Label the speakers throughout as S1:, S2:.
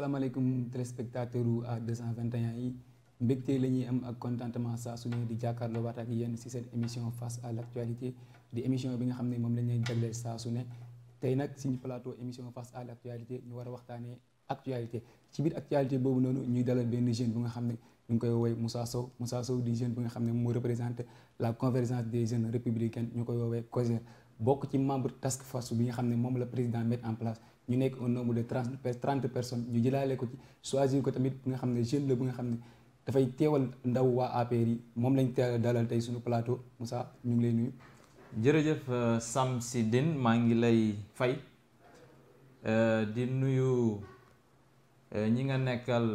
S1: asalaamaaleykum téléspectateur u A221 yi mbégte la ñuy am ak contentement saa su ne di jàkkaarloo waat ak yéen ci seen émission face à l'actualité di émission bi nga xam ne moom lañ leen jagleel saa su ne tey nag suñu plateau émission face à l'actualité ñu war a waxtaanee actualité ci biir actualité boobu noonu ñuy dalal benn jeune bu nga xam ne ñu ngi koy woowee Moussa Sow di jeune bi nga xam ne moo représente la convergence des jeunes républicains ñu koy woowee COJER bokk ci membre task force bi nga xam ne moom la président mettre en place ñu nekk un nombre de 30 personnes ñu jëlaale ko ci choisir ko tamit bi nga xam ne jeune la bu nga xam ne dafay teewal ndaw waa APR yi moom lañ teel dalal tey suñu plateau Moussa ñu ngi lay nuyu.
S2: jërëjëf Samsidine maa ngi lay fay di nuyu ñi nga nekkal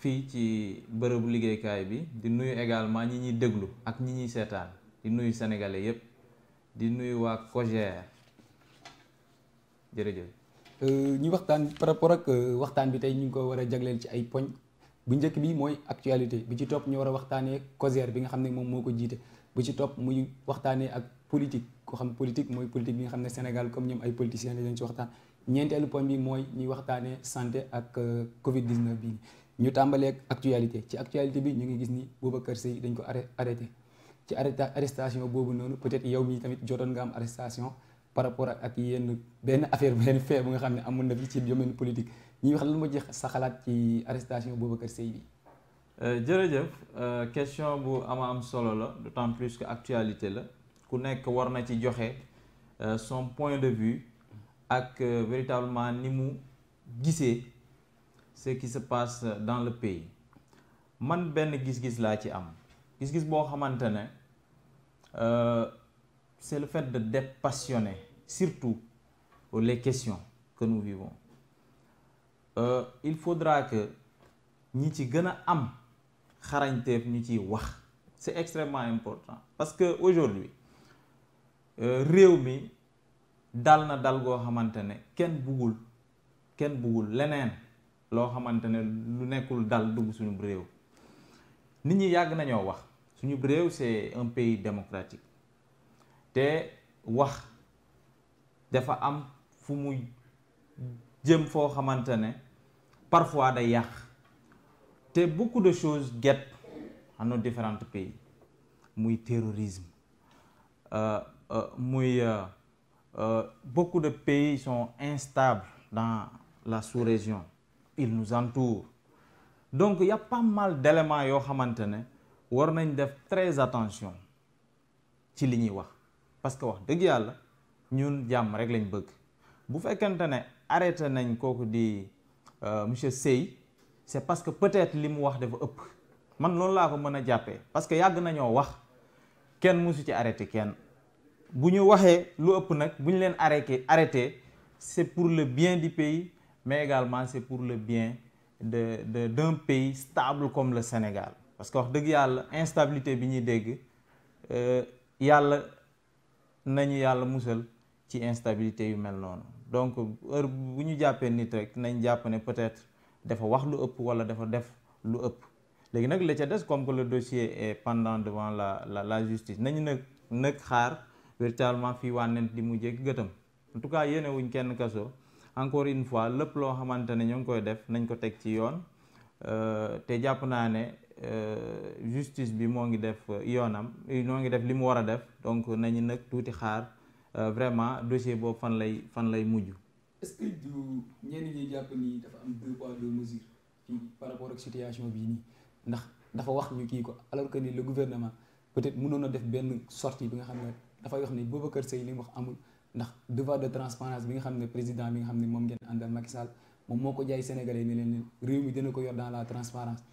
S2: fii ci bërëbu liggéeykaay bi di nuyu également ñi ñuy déglu ak ñi ñuy seetaan di nuyu sénégalais yépp di nuyu waa COJER jërëjëf.
S1: ñu waxtaan par rapport ak waxtaan bi tey ñu ngi ko war a jagleel ci ay poñ bu njëkk bi mooy actualité bi ci topp ñu war a waxtaanee COJER bi nga xam ne moom moo ko jiite bu ci topp muy waxtaanee ak politique ko xam politique mooy politique bi nga xam ne Sénégal comme ñoom ay politiciens lañ ci waxtaan ñeenteelu poñ bi mooy ñuy waxtaanee santé ak Covid 19 bi ñu tàmbalee ak actualité ci actualité bi ñu ngi gis ni Boubacar Seye dañ ko arrêté ci arrestation boobu noonu peut-être yow mii tamit jotoon nga am arrestation par rapport ak yenn benn affaire benn fait bu nga xam ne amoon na fi ci domaine politique ñuy wax lan moo jeex sa xalaat ci arrestation Boubacar Seye bi.
S2: jërëjëf question bu am solo la d'autant plus que actualité la ku nekk war na ci joxe son point de vue ak véritablement ni mu gisee ce qui se passe dans le pays man benn gis-gis laa ci am gis-gis boo xamante ne c'est le fait de dépassionner surtout les questions que nous vivons il faudra que ñi ci gën a am xarañteef ñu ciy wax c'est extrêmement important parce que aujourd'hui réew mi dal na dal goo xamante ne kenn buggul leneen loo xamante ne lu nekkul dal dugg suñu réew nit ñi yàgg nañoo wax suñu réew c'est un pays démocratique te wax dafa am fu muy jëm foo xamante ne parfois day yàq te beaucoup de choses guettent en nos différents pays muy terrorisme beaucoup de pays sont instables dans la sous-région ils nous entourent donc il y a pas mal d'éléments yoo xamante ne war nañ def très attention ci li ñuy wax parce que wax dëgg yàlla ñun jàmm rek lañ bëgg bu fekkente ne arrêté nañ kooku di monsieur Seye c'est parce que peut-être li mu wax dafa ëpp man loolu laa ko mën a jàppee parce que yàgg nañoo wax kenn mësu ci arrêté kenn bu ñu waxee lu ëpp nag bu ñu leen arrêté c'est pour le bien du pays mais également c'est pour le bien d'un pays stable comme le Sénégal parce que wax dëgg yàlla instabilité bi ñuy dégg yàlla nañu yàlla musal ci instabilité yu mel noonu donc heure bu ñu jàppee nit rek nañ jàpp ne peut-être dafa wax lu ëpp wala dafa def lu ëpp léegi nag la ca des comme que le dossier est pendant devant la justice nañu nag xaar véritablement fii wànnent di mujjee gëtam en tout cas yéene wuñ kenn kaso encore une fois lépp loo xamante ne ñoo ngi koy def nañ ko teg ci yoon te jàpp naa ne justice bi moo ngi def yoonam moo ngi def li mu war a def donc nañu nag tuuti xaar vraiment dossier boobu fan lay mujj.
S1: est-ce que du ñenn ñi jàpp ni dafa am 2 poids 2 mesures fii par rapport ak situation bii nii ndax dafa wax ñu kii ko alors que ni le gouvernement peut-être mënoon a def benn sortie bi nga xam ne dafay wax ni Boubacar Seye li mu wax amul ndax devoir de transparence bi nga xam ne président bi nga xam ne moom ngeen àndal Macky Sall moom moo ko jaay sénégalais ne leen réew mi dina ko yor dans la transparence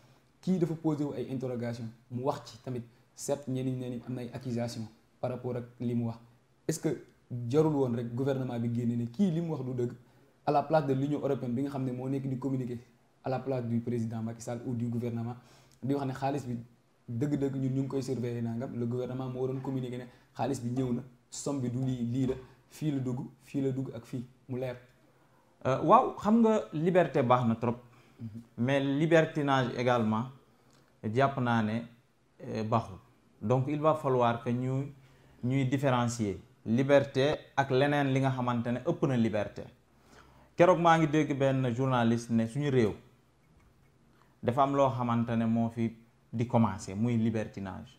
S1: kii dafa posé wu ay interrogations mu wax ci tamit certes ñenn ñi am na ay accusations par rapport ak li mu wax est-ce que jarul woon rek gouvernement bi génne ne kii li mu wax du dëgg à la place de l'Union européenne bi nga xam ne moo nekk di communiquer à la place du président Macky Sall ou du gouvernement di wax ne xaalis bi dëgg-dëgg ñun ñu ngi koy surveiller nangam le gouvernement moo waroon communiquer ne xaalis bi ñëw na somme bi du lii la fii la dugg ak fii mu leer.
S2: waaw xam nga liberté baax na trop mais libertinage également jàpp naa ne baaxul donc il va falloir que ñuy différencier liberté ak leneen li nga xamante ne ëpp na liberté keroog maa ngi dégg benn journaliste ne suñu réew dafa am loo xamante ne moo fi di commencer muy libertinage.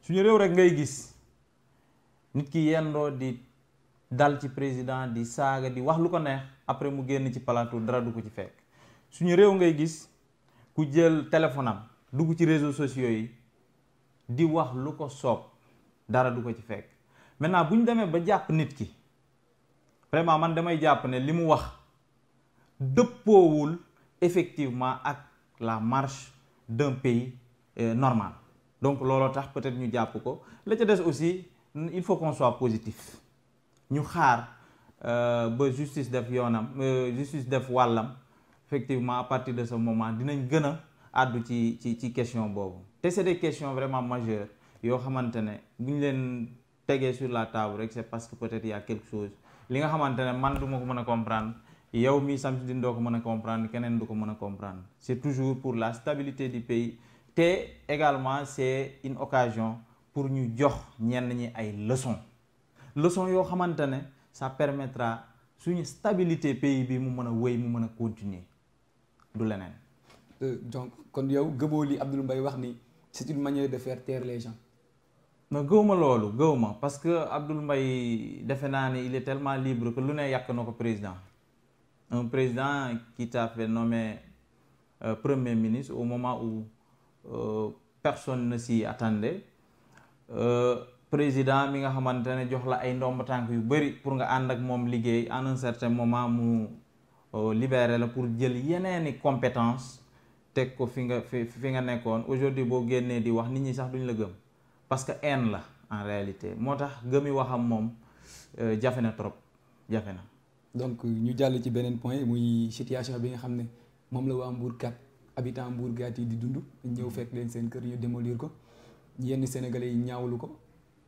S2: suñu réew rek ngay gis nit ki yendoo di dal ci président di saaga di wax lu ko neex après mu génn ci plateau dara du ko ci fekk. suñu réew ngay gis ku jël téléphone am dugg ci réseaux sociaux yi di wax lu ko soob dara du ko ci fekk. maintenant bu ñu demee ba jàpp nit ki vraiment man damay jàpp ne li mu wax dëppoowul effectivement ak la marche d'un pays normal. donc looloo tax peut-être ñu jàpp ko. la ca des aussi il faut qu'on soit positif ñu xaar ba justice def yoonam justice def wàllam effectivement à partir de ce moment dinañ gën a àddu ci question boobu. te c'est des questions vraiment majeures yoo xamante ne bu ñu leen tegee sur la table rek c'est parce que peut-être il y a quelque chose li nga xamante ne man du ma ko mën a comprendre yow mii Samsidine doo ko mën a comprendre keneen du ko mën a comprendre. c'est toujours pour la stabilité du pays. te également c'est une occasion pour ñu jox ñenn ñi ay leçons yoo xamante ne ça permettra suñu stabilité pays bi mu mën a wéy mu mën a continuer du leneen.
S1: donc kon yow gëmoo li Abdoul Mbaye wax ni c'est une manière de faire taire les gens.
S2: non gëwuma loolu gëwuma parce que Abdoul Mbaye defe naa ne il est tellement libre que lu ne yàq na ko président un président qui t'a fait nommer premier ministre au moment où personne ne s'y attendait président mi nga xamante ne jox la ay ndomb tànk yu bari pour nga ànd ak moom liggéey en un certain moment mu libéré la pour jël yeneeni compétence teg ko fi nga nekkoon. aujourd'hui boo génnee di wax nit ñi sax duñ la gëm parce que haine la en réalité moo tax gëmi waxam moom jafe na trop jafe na.
S1: donc ñu jàll ci beneen point muy situation bi nga xam ne moom la waa Mbour 4 habitants Mbour 4 yi di dund ñëw fekk leen seen kër ñu démolir ko yenn sénégalais yi ñaawlu ko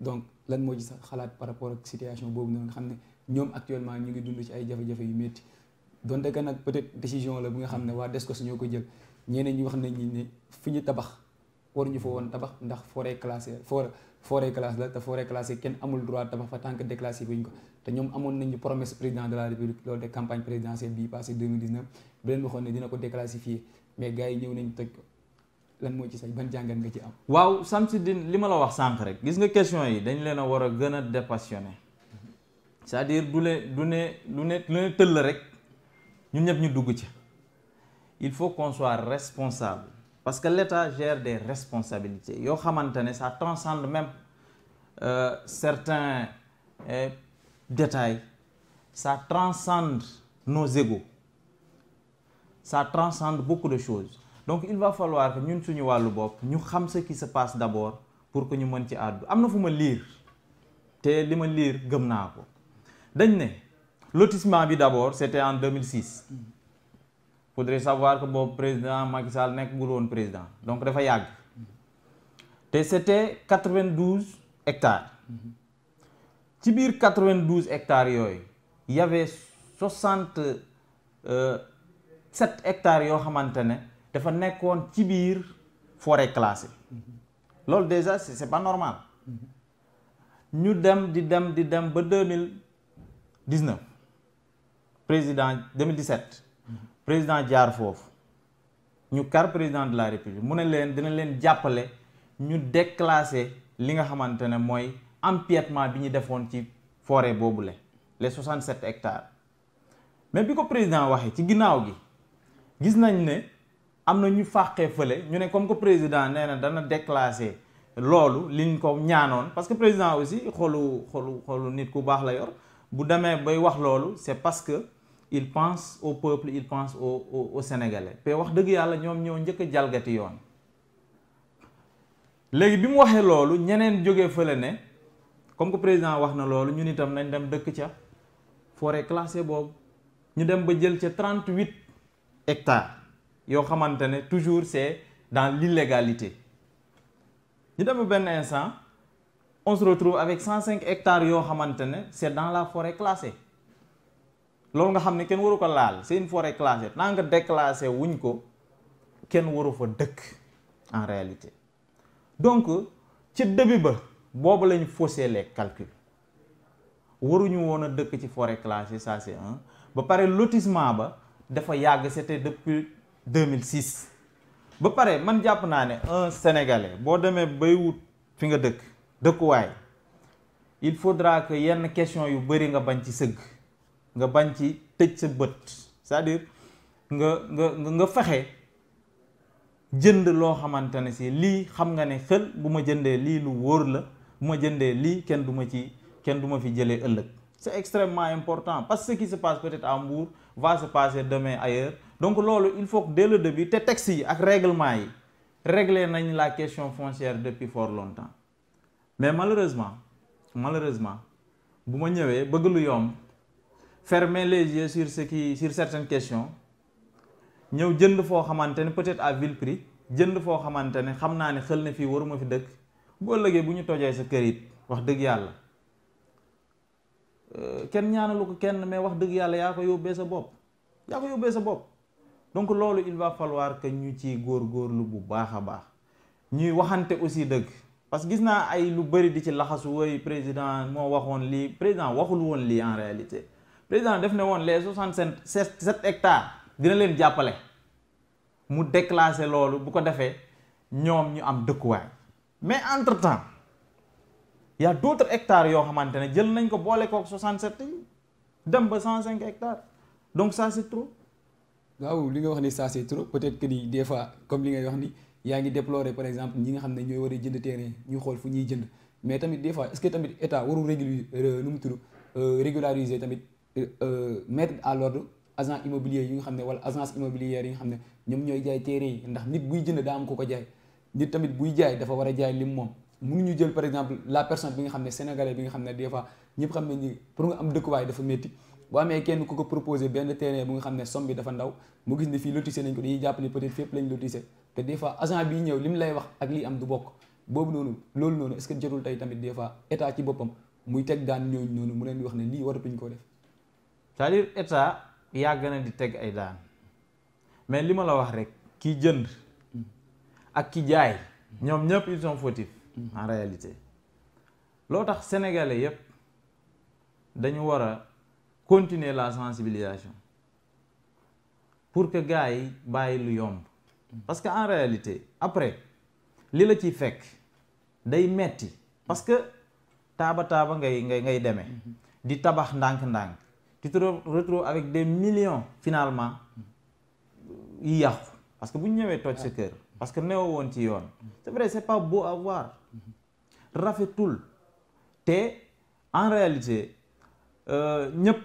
S1: donc lan moo ci sax xalaat par rapport ak situation boobu noonu nga xam ne ñoom actuellement ñu ngi dund ci ay jafe-jafe yu métti donte que nag peut-être décision la bu nga xam ne waa DSCOS ñoo ko jël ñeneen ñi wax nañ ni ne fi ñu tabax waruñu fa woon tabax ndax forêt classée la te forêt classée kenn amul droit tabax fa tant que déclassé buñ ko te ñoom amoon nañu promesse président de la république loolu de campagne présidentielle bii passé 2019 bi leen waxoon ne dina ko déclassifier mais gars yi ñëw nañ toj ko lan moo ci sax ban jàngat nga ci am.
S2: waaw Samsidine li ma la wax sànq rek gis nga question yi dañ leen a war a gën a dépassionné c'est-à-dire du ne tëll rek ñun ñëpp ñu dugg ci il faut qu'on soit responsable parce que l'État gère des responsabilités yoo xamante ne ça transcende même certains détails, ça transcende nos égos, ça transcende beaucoup de choses. Donc il va falloir que ñun suñu wàllu bopp ñu xam ce qui se passe d'abord pour que ñu mën ci àddu. am na fu ma lire te li ma lire gëm naa ko dañ ne lotissement bi d'abord c'était en 2006. Faudrait savoir que boobu président Macky Sall nekkul woon président donc dafa yàgg te c'était 92 hectares. ci biir 92 hectares yooyu il y avait 67 hectares yoo xamante ne dafa nekkoon ci biir forêt classée loolu déjà c'est pas normal. ñu dem di dem ba 2019 président 2017 président jaar foofu ñu kar président de la république mu ne leen dina leen jàppale ñu déclasser li nga xamante ne mooy empiètement bi ñu defoon ci forêt boobule les 67 hectares mais bi ko président waxee ci ginnaaw gi gis nañ ne am na ñu fàqee fële ñu ne comme que président nee na dana déclasser loolu liñ ko ñaanoon parce que président aussi xolu nit ku baax la yor bu demee bay wax loolu c'est parce que il pense au peuple il pense au Sénégalais te wax dëgg yàlla ñoom ñoo njëkk a jalgati yoon léegi bi mu waxee loolu ñeneen jógee fële ne comme que président wax na loolu ñun itam nañ dem dëkk ca forêt classée boobu ñu dem ba jël ca 38 hectares yoo xamante ne toujours c'est dans l'illégalité ñu dem ba benn instant on se retrouve avec 105 hectares yoo xamante ne c'est dans la forêt classée loolu nga xam ne kenn waru ko laal c'est une forêt classée tant que déclassé wuñ ko kenn waru fa dëkk en réalité donc ci début ba boobu lañu faussé les calculs waruñu woon a dëkk ci forêt classée, ça c'est un. Ba pare lotissement ba dafa yàgg, c'était depuis 2006. Ba pare man jàpp naa ne un Sénégalais boo demee bay wut fi nga dëkk dëkkuwaay, il faudra que yenn question yu bëri nga bañ ci sëgg, nga bañ ci tëj sa bët, c'est-à-dire nga fexe jënd loo xamante ne si lii xam nga ne xel bu ma jëndee lii lu wóor la, bu ma jëndee lii kenn du ma fi jëlee ëllëg. C'est extrêmement important parce que ce qui se passe peut-être à Mbour va se passer demain ailleurs. Donc loolu il faut que dès le début te textes yi ak règlement yi régler nañ la question foncière depuis fort longtemps. Mais malheureusement bu ma ñëwee bëgg lu yomb, fermer les yeux sur certaines questions, ñëw jënd foo xamante ne peut-être à vil prix, jënd foo xamante ne xam naa ne xel ne fii waruma fi dëkk, bu ëllëgee bu ñu tojee sa kër it wax dëgg yàlla kenn ñaanalu ko kenn, mais wax dëgg yàlla yaa ko yóbbee sa bopp. Donc loolu il va falloir que ñu ci góorgóorlu bu baax a baax, ñuy waxante aussi dëgg, parce que gis naa ay lu bëri di ci laxasu, woy président moo waxoon lii. Président waxul woon lii en réalité. Président def ne woon les 67 hectares dina leen jàppale mu déclasser loolu, bu ko defee ñoom ñu am dëkkuwaay. Mais entre temps il y a d'autres hectares yoo xamante ne jël nañ ko boole kook 67 yi dem ba 105 hectares, donc ça c'est trop.
S1: waaw li nga wax ni ça c'est trop. Peut-être que ni des fois comme li ngay wax ni yaa ngi déplorer par exemple ñi nga xam ne ñooy war a jënd terrain ñu xool fu ñuy jënd, mais tamit des fois est-ce que tamit état warul régulariser tamit mettre à l'ordre agent immobilier yi nga xam ne wala agence immobilière yi nga xam ne ñoom ñooy jaay terrain yi, ndax nit buy jënd daa am ko jaay. Nit tamit buy jaay dafa war a jaay lim moom. Mënuñu jël par exemple la personne bi nga xam ne sénégalais bi nga xam ne des fois ñëpp xam ne ni pour nga am dëkkuwaay dafa métti, boo amee kenn ku ko proposé benn terrain bu nga xam ne somme bi dafa ndaw, mu gis ne fii lotissé nañ ko, dañuy jàpp ni peut-être fépp lañ lotissé, te des fois agent bi ñëw li mu lay wax ak lii am du bokk. Boobu noonu loolu noonu est-ce que jotul tey tamit des fois état ci boppam muy teg daan ñooñu noonu mu leen di wax ne lii waratuñ koo def.
S2: C'est-à-dire état yàgg na di teg ay daan, mais li ma la wax rek ki jënd ak ki jaay ñoom ñëpp ils sont fautifs en réalité. Loo tax sénégalais yëpp dañu war a continuer la sensibilisation pour que gars yi bàyyi lu yomb, parce que en réalité après li la ciy fekk day metti, parce que taaba ngay demee di tabax ndànk-ndànk, tu te retrouves avec des millions finalement yi yàqu, parce que bu ñu ñëwee toj sa kër parce que néew woon ci yoon. C'est vrai, c'est pas beau à voir, rafetul, te en réalité ñëpp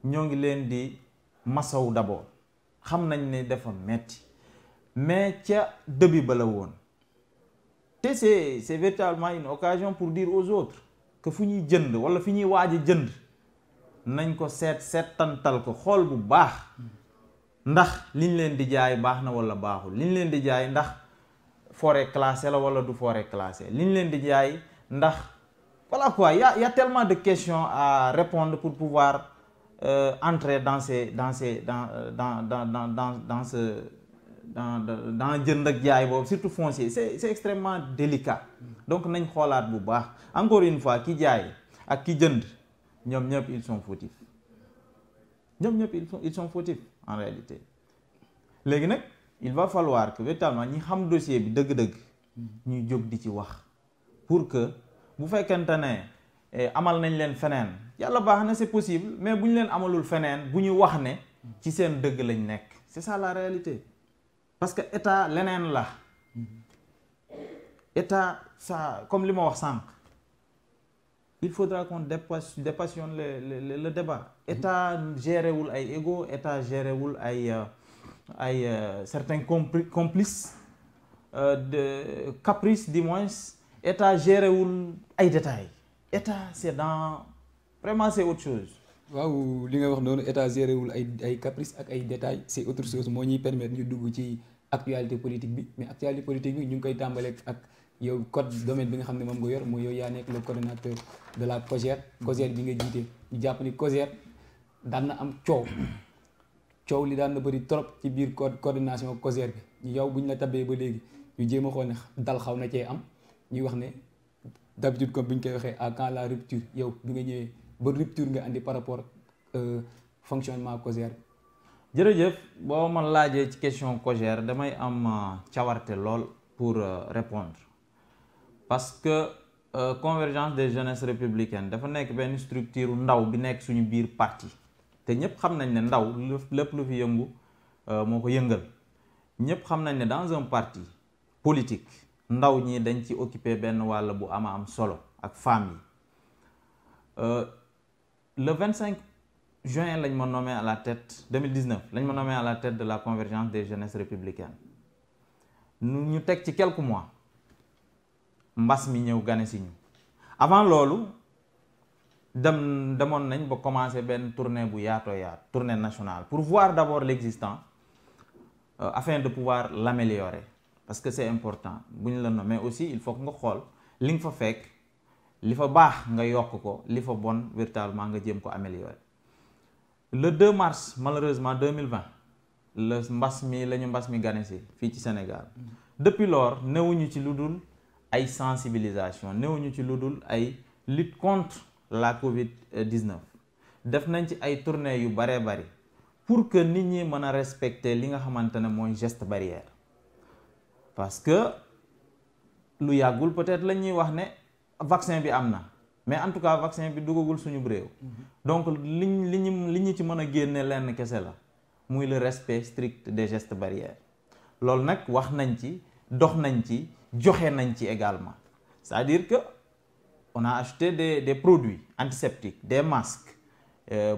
S2: ñoo ngi leen di masaw d'abord, xam nañ ne dafa metti, mais ca début ba la woon. Te c'est véritablement une occasion pour dire aux autres que fu ñuy jënd wala fi ñuy waaj a jënd nañ ko seetantal ko, xool bu baax ndax liñ leen di jaay baax na wala baaxul, liñ leen di jaay ndax forêt classée la wala du forêt classée, liñ leen di jaay ndax voilà quoi. Il y a tellement de questions à répondre pour pouvoir entrer dans jënd ak jaay boobu, surtout foncier, c'est extrêmement délicat. Donc nañ xoolaat bu baax, encore une fois, ki jaay ak ki jënd ñoom ñëpp ils sont fautifs, ils sont fautifs en réalité. Léegi nag il va falloir que véritablement ñi xam dossier bi dëgg-dëgg ñuy jóg di ci wax, pour que bu fekkente ne amal nañ leen feneen yàlla baax na, c'est possible, mais bu ñu leen amalul feneen bu ñu wax ne ci seen dëgg lañ nekk. C'est ça la réalité, parce que état leneen la. État ça, comme li ma wax sànq, il faudra qu'on dépassionne le débat. État géré wul ay ego, état géré wul ay certains complices de caprice du moins, état géré wul ay détails. État c'est vraiment c'est autre chose.
S1: waaw li nga wax noonu, état géré wul ay caprice ak ay détails, c'est autre chose. Moo ñuy permettre ñu dugg ci actualité politique bi, mais actualité politique bi ñu ngi koy tàmbaleeg ak yow code domaine bi nga xam ne moom nga yor, mooy yow yaa nekk le coordonnateur de la COJER bi nga jiite. ñu jàpp ni COJER daan na am coow li daan na bëri trop ci biir coordination COJER bi. yow bu ñu la tabee ba léegi ñu jéem a xool ne dal xaw na cee am, ñuy wax ne d'habitude comme bi ñu koy waxee à quand la rupture yow bi nga ñëwee ba rupture nga andi par rapport ak fonctionnement COJER.
S2: jërëjëf boo ma laajee ci question COJER damay am cawarte lool pour répondre parce que convergence des jeunesses républicaines dafa nekk benn structure ndaw bi nekk suñu biir parti te ñëpp xam nañ ne ndaw lépp lu fi yëngu moo ko yëngal ñëpp xam nañ ne dans un parti politique ndaw ñi dañ ci occuper benn wàll bu ama am solo ak femmes yi le 25 juin lañ ma nommé à la tête 2019 lañ ma nommé à la tête de la convergence des jeunesses républicaines ñu teg ci quelques mois mbas mi ñëw gane si ñu avant loolu demoon nañ ba commencer benn tournée bu yaatoo yaat tournée nationale pour voir d'abord l'existant afin de pouvoir l'améliorer parce que c'est important bu ñu la nommé aussi il faut que nga xool li nga fa fekk li fa baax nga yokk ko li fa bon véritablement nga jéem ko améliorer. Le 2 mars malheureusement 2020 la mbas mi gane si fii ci Sénégal depuis lors newuñu ci lu dul ay sensibilisation newuñu ci lu dul ay lutte contre la Covid-19 def nañ ci ay tournées yu baree bari pour que nit ñi mën a respecter li nga xamante ne mooy geste barrière parce que lu yàggul peut-être la ñuy wax ne vaccin bi am na mais en tout cas vaccin bi duggagul suñu réew donc li ñu ci mën a génne lenn kese la muy le respect strict des gestes barrières loolu nag wax nañ ci dox nañ ci joxe nañ ci également c'est-à-dire que on a acheté des produits antiseptiques des masques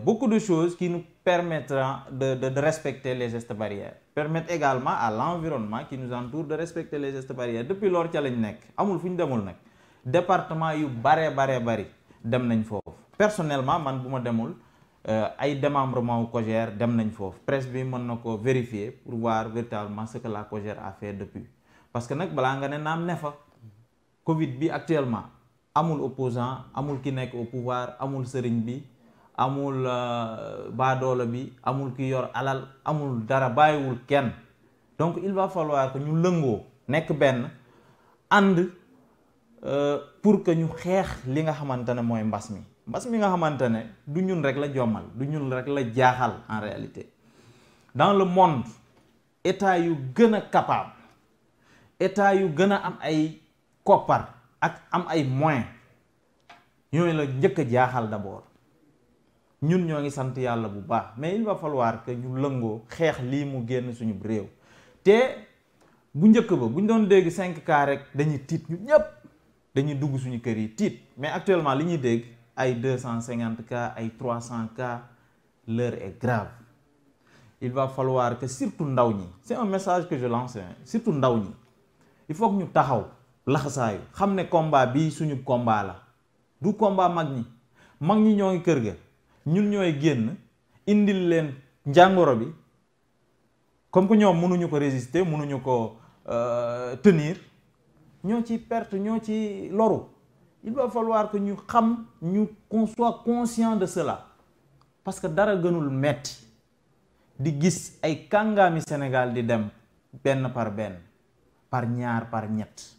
S2: beaucoup de choses qui nous permettront de respecter les gestes barrières permettent également à l'environnement qui nous entoure de respecter les gestes barrières depuis loolu ca lañ nekk amul fu ñu demul nag département yu bari dem nañ foofu personnellement man bu ma demul ay démembrement wu COJER dem nañ foofu presse bi mën na ko vérifier pour voir véritablement ce que la COJER a fait depuis parce que nag balaa nga ne naam ne fa Covid bi actuellement amul opposant amul ki nekk au pouvoir amul sëriñ bi amul baadoola bi amul ki yor alal amul dara bàyyiwul kenn donc il va falloir que ñu lëngoo nekk benn ànd pour que ñu xeex li nga xamante ne mooy mbas mi nga xamante ne du ñun rek la jommal du ñun rek la jaaxal en réalité dans le monde état yu gën a capable état yu gën a am ay koppar ak am ay moyens ñooñu la njëkk a jaaxal d'abord ñun ñoo ngi sant yàlla bu baax mais il va falloir que ñu lëngoo xeex lii mu génn suñu réew te bu njëkk ba bu ñu doon dégg 5 cas rek dañuy tiit ñu ñëpp dañuy dugg suñu kër yi tiit mais actuellement li ñuy dégg ay 250 cas ay 300 cas l'heure est grave il va falloir que surtout ndaw ñi c'est un message que je lance surtout ndaw ñi il faut que ñu taxaw laxasaayu xam ne combat bii suñu combat la du combat mag ñi ñoo ngi kër ga ñun ñooy génn indil leen njàngoro bi comme que ñoom mënuñu ko résister mënuñu ko tenir ñoo ci perte ñoo ci loru il va falloir que ñu xam qu'on soit conscient de cela parce que dara gënul metti di gis ay kàngaami Sénégal di dem benn par benn par ñaar par ñett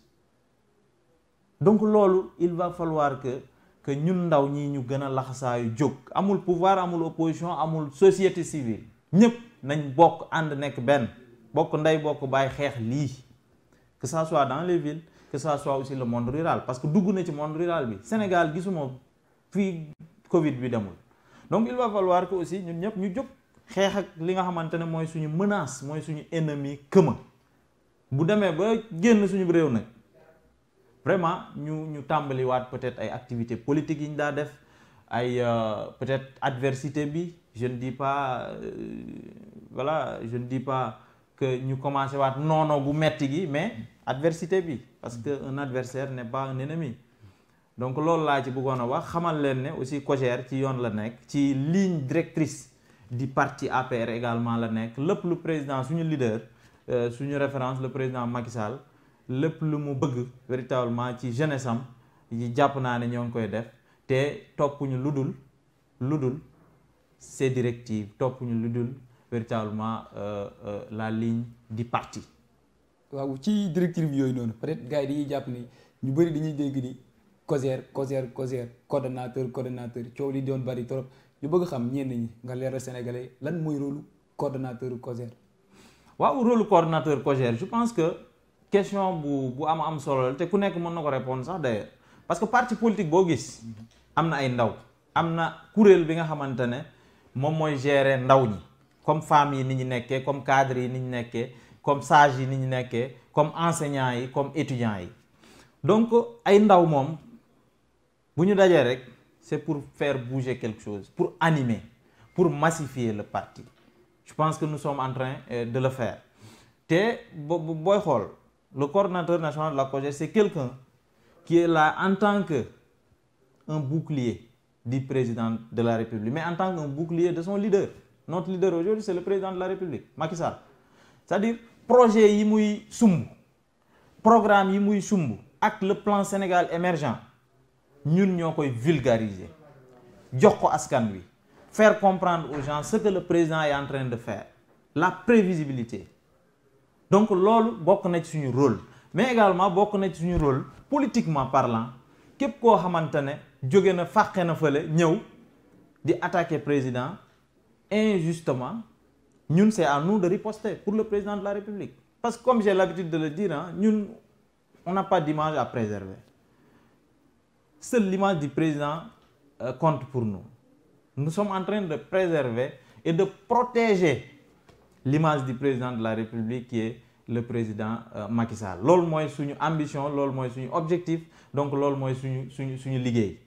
S2: donc loolu il va falloir que ñun ndaw ñi ñu gën a laxasaayu jóg amul pouvoir amul opposition amul société civile ñëpp nañ bokk ànd nekk benn bokk ndey bokk bàyyi xeex lii que ça soit dans les villes que ça soit aussi le monde rural parce que dugg na ci monde rural bi Sénégal gisuma fii Covid bi demul donc il va falloir que aussi ñun ñëpp ñu jóg xeex ak li nga xamante ne mooy suñu menace mooy suñu ennemi commun bu demee ba génn suñu réew nag vraiment ñu tàmbaliwaat peut-être ay activités politiques yi ñu daa def ay peut-être adversité bi je ne dis pas je ne dis pas que ñu commencé waat noono bu metti gi mais adversité bi parce que un adversaire n'est pas un ennemi donc loolu laa ci bëggoon a wax xamal leen ne aussi COJER ci yoon la nekk ci ligne directrice du parti APR également la nekk lépp lu président suñu leader suñu référence le président Macky Sall lépp lu mu bëgg véritablement ci jeunesse am yi jàpp naa ne ñoo ngi koy def te toppuñu lu dul ces directives toppuñu lu dul véritablement la ligne du parti.
S1: waaw ci directive yooyu noonu peut-être gars yi dañuy jàpp ni ñu bëri dañuy dégg ni COJER coordonnateur coow li doon bari trop ñu bëgg xam ñenn ñi nga leeral sénégalais lan mooy rôle coordonnateur COJER.
S2: waaw rôle coordonnateur COJER je pense que question bu am solo la te ku nekk mën na ko répondre sax d'ailleurs parce que parti politique boo gis am na ay ndaw am na kuréel bi nga xamante ne moom mooy gérer ndaw ñi comme femmes yi ni ñu nekkee comme cadres yi ni ñu nekkee comme sages yi ni ñu nekkee comme enseignants yi comme étudiants yi donc ay ndaw moom bu ñu dajee rek c'est pour faire bouger quelque chose pour animer pour massifier le parti je pense que nous sommes en train de le faire te booy xool le coordonnateur national de la COJER c'est quelqu'un qui est là en tant que un bouclier du président de la République mais en tant qu'un bouclier de son leader notre leader aujourd'hui c'est le président de la République Macky Sall c'est-à-dire projet yi muy sumb programme yi muy sumb ak le plan Sénégal émergent ñun ñoo koy vulgariser jox ko askan wi faire comprendre aux gens ce que le président est en train de faire la prévisibilité donc loolu bokk na ci suñu rôle mais également bokk na ci suñu rôle politiquement parlant képp koo xamante ne jóge na fàqe na fële ñëw di attaquer président injustement ñun c'est à nous de riposter pour le président de la République parce que comme j'ai l'habitude de le dire ñun on n'a pas d'image à préserver seule l'image du président compte pour nous nous sommes en train de préserver et de protéger l'image du président de la République qui est le président Macky Sall loolu mooy suñu ambition loolu mooy suñu objectif donc loolu mooy suñu liggéey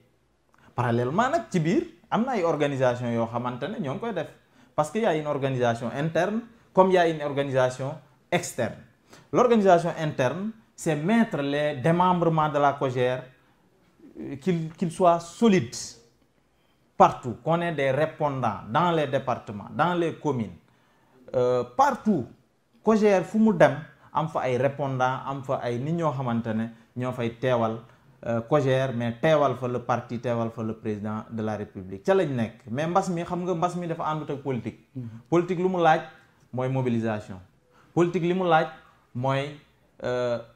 S2: parallèlement nag ci biir am na ay organisation yoo xamante ne ñoo ngi koy def parce que y a une organisation interne comme il y a une organisation externe l'organisation interne c'est mettre les démembrements de la COJER qu'ils soient solides partout qu'on ait des répondants dans les départements dans les communes partout COJER fu mu dem am fa ay répondants am fa ay nit ñoo xamante ne ñoo fay teewal COJER mais teewal fa le parti teewal fa le président de la République ca lañ nekk mais mbas mi xam nga mbas mi dafa àndut ak politique politique lu mu laaj mooy mobilisation politique li mu laaj mooy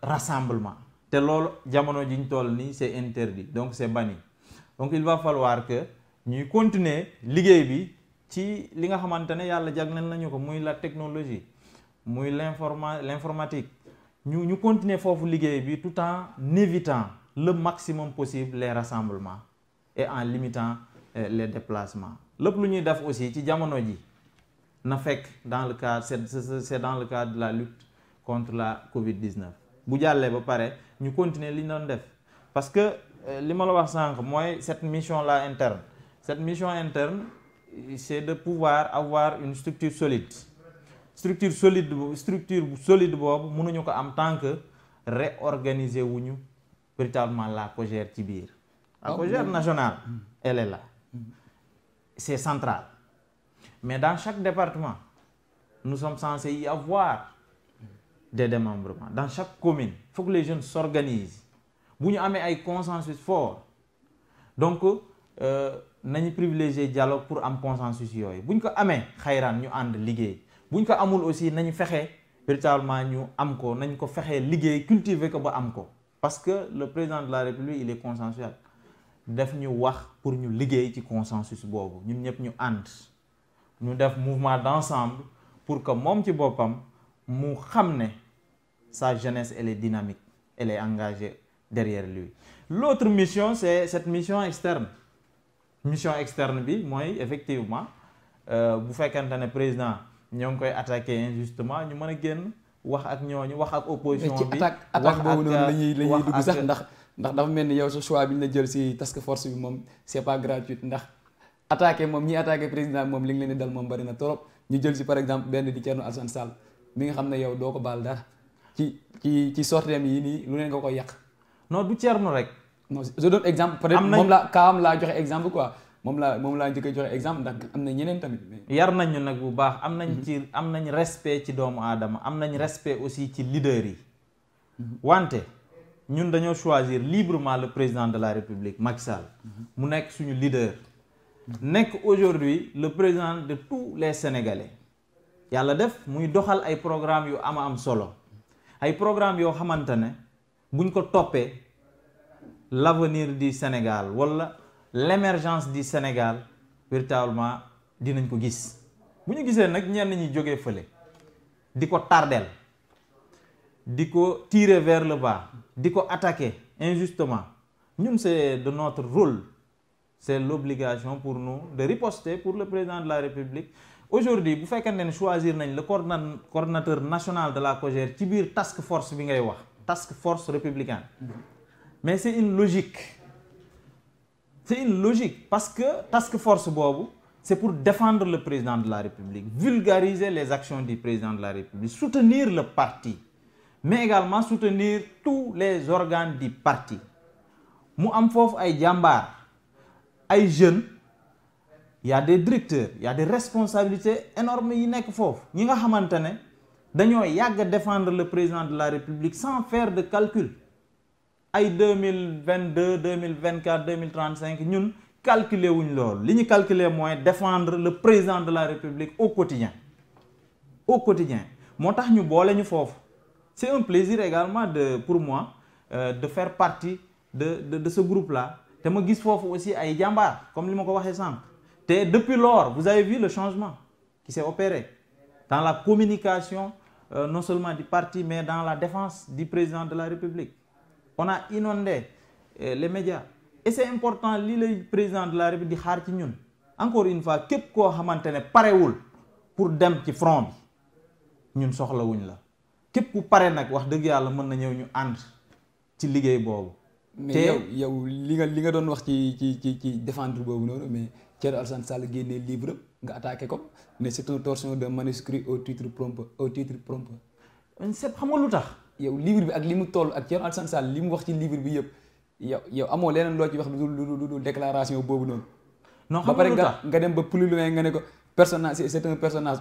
S2: rassemblement te loolu jamono ji ñu toll nii c'est interdit donc c'est banni donc il va falloir que ñuy continuer liggéey bi ci li nga xamante ne yàlla jagleel nañu ko muy la technologie muy l'informatique ñu continuer foofu liggéey bi tout en évitant le maximum possible les rassemblements et en limitant les déplacements lépp lu ñuy def aussi ci jamono ji na fekk dans le cadre c'est dans le cadre de la lutte contre la Covid-19 bu jàllee ba pare ñu continuer li ñu doon def parce que li ma la wax sànq mooy cette mission là interne cette mission interne c'est de pouvoir avoir une structure solide boobu mënuñu ko am tant que réorganiser wuñu véritablement la COJER ci biir la COJER nationale elle est là c'est central mais dans chaque département nous sommes censés y avoir des démembrements dans chaque commune il faut que les jeunes s'organisent bu ñu amee ay consensus fort donc nañu privilégier dialogue pour am consensus yooyu bu ñu ko amee xayraan ñu ànd liggéey bu ñu ko amul aussi nañu fexe véritablement ñu am ko nañ ko fexee liggéey cultiver ko ba am ko parce que le président de la République il est consensuel def ñu wax pour ñu liggéey ci consensus boobu ñun ñëpp ñu ànd ñu def mouvement d'ensemble pour que moom ci boppam mu xam ne sa jeunesse elle est dynamique elle est engagée derrière lui l'autre mission c'est cette mission externe bi mooy effectivement bu fekkente ne président ñoo ngi koy attaquer injustement ñu mën a génn wax ak ñooñu wax ak opposition bi
S1: attaque boobu noonu la ñuy dugg sax ndax dafa mel ni yow sa choix bi ñu la jël ci task force bi moom c'est pas gratuit ndax attaqué moom ñi attaqué président moom li nga leen di dal moom bari na trop ñu jël ci par exemple benn di Thierno Alassane Sall mi nga xam ne yow doo ko baal dara ci sorteem yi nii lu leen nga koy yàq.
S2: non du Thierno rek.
S1: non je donne exemple peut-être moom la kaam laa joxe exemple quoi moom laa njëkk a joxe exemple ndax am na ñeneen tamit.
S2: yar nañ ñu nag bu baax am nañ respect ci doomu aadama am nañ respect aussi ci leader yi. wante ñun dañoo choisir librement le président de la République Macky Sall. mu nekk suñu leader. nekk aujourd'hui le président de tous les Sénégalais. yàlla def muy doxal ay programmes yu am solo ay programmes yoo xamante ne buñ ko toppee l'avenir du Sénégal wala l'émergence du Sénégal véritablement dinañ ko gis bu ñu gisee nag ñenn ñi jógee fële di ko tardel di ko tirer vers le bas di ko attaquer injustement ñun c'est de notre rôle, c'est l'obligation pour nous de riposter pour le président de la République. Aujourd'hui bu fekkente ne choisir nañ le coordonnateur national de la COJER ci biir task force bi ngay wax task force républicaine, mais c'est une logique parce que task force boobu c'est pour défendre le président de la République, vulgariser les actions du président de la République, soutenir le parti, mais également soutenir tous les organes du parti. Mu am foofu ay jàmbaar ay jeunes, il y a des directeurs, il y a des responsabilités énormes yi nekk foofu ñi nga xamante ne dañoo yàgg défendre le président de la République sans faire de calcul. Ay 2022 2024 2035 ñun calculer wuñ loolu li ñu calculer mooy défendre le président de la République au quotidien moo tax ñu boole ñu foofu. C'est un plaisir également pour moi de faire partie de ce groupe-là te ma gis foofu aussi ay jàmbaar comme li ma ko waxee sànq te depuis lors vous avez vu le changement qui s'est opéré dans la communication non seulement du parti mais dans la défense du président de la République. On a inondé les médias et c'est important lii lay président de la République di xaar ci ñun encore une fois képp koo xamante ne parewul pour dem ci front bi ñun soxlawuñ la képp ku pare nag wax dëgg yàlla mën na ñëw ñu ànd ci liggéey boobu.
S1: mais yow li nga doon wax ci défendre boobu noonu mais Thierno Alassane Sall génnee livre nga attaqué ko ne c'est une torsion de manuscrit au titre pompeux.
S2: c'est xam nga lu tax.
S1: yow livre bi ak li mu toll ak Thierno Alassane Sall li mu wax ci livre bi yëpp yow amoo leneen loo ci wax lu déclaration boobu noonu.
S2: non xam nga lu tax
S1: ba pare nga dem ba plus loin nga ne ko personnage c'est un personnage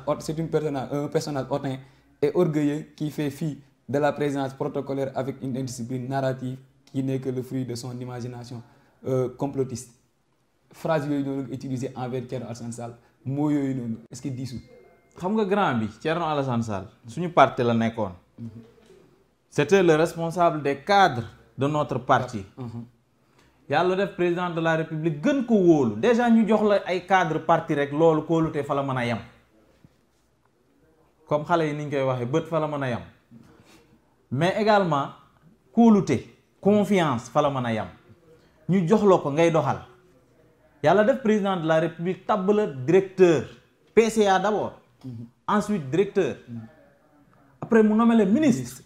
S1: hautain et orgueilleux qui fait fi de la présence protocolaire avec une indiscipline narrative qui n'est que le fruit de son imagination complotiste. Phrase yooyu noonu nga utilisé envers Thierno Alassane Sall moo yooyu noonu est-ce que diisul.
S2: xam nga grand bi Thierno Alassane Sall suñu parti la nekkoon. C'était le responsable des cadres de notre parti. Yàlla def président de la République gën ko wóolu déjà ñu jox la ay cadre parti rek loolu kóolute fa la mën a yem comme xale yi ni ñu koy waxee bët fa la mën a yem mais également kóolute confiance fa la mën a yem ñu jox la ko ngay doxal yàlla def président de la République tabb la directeur PCA d'abord ensuite directeur après mu nommé le ministre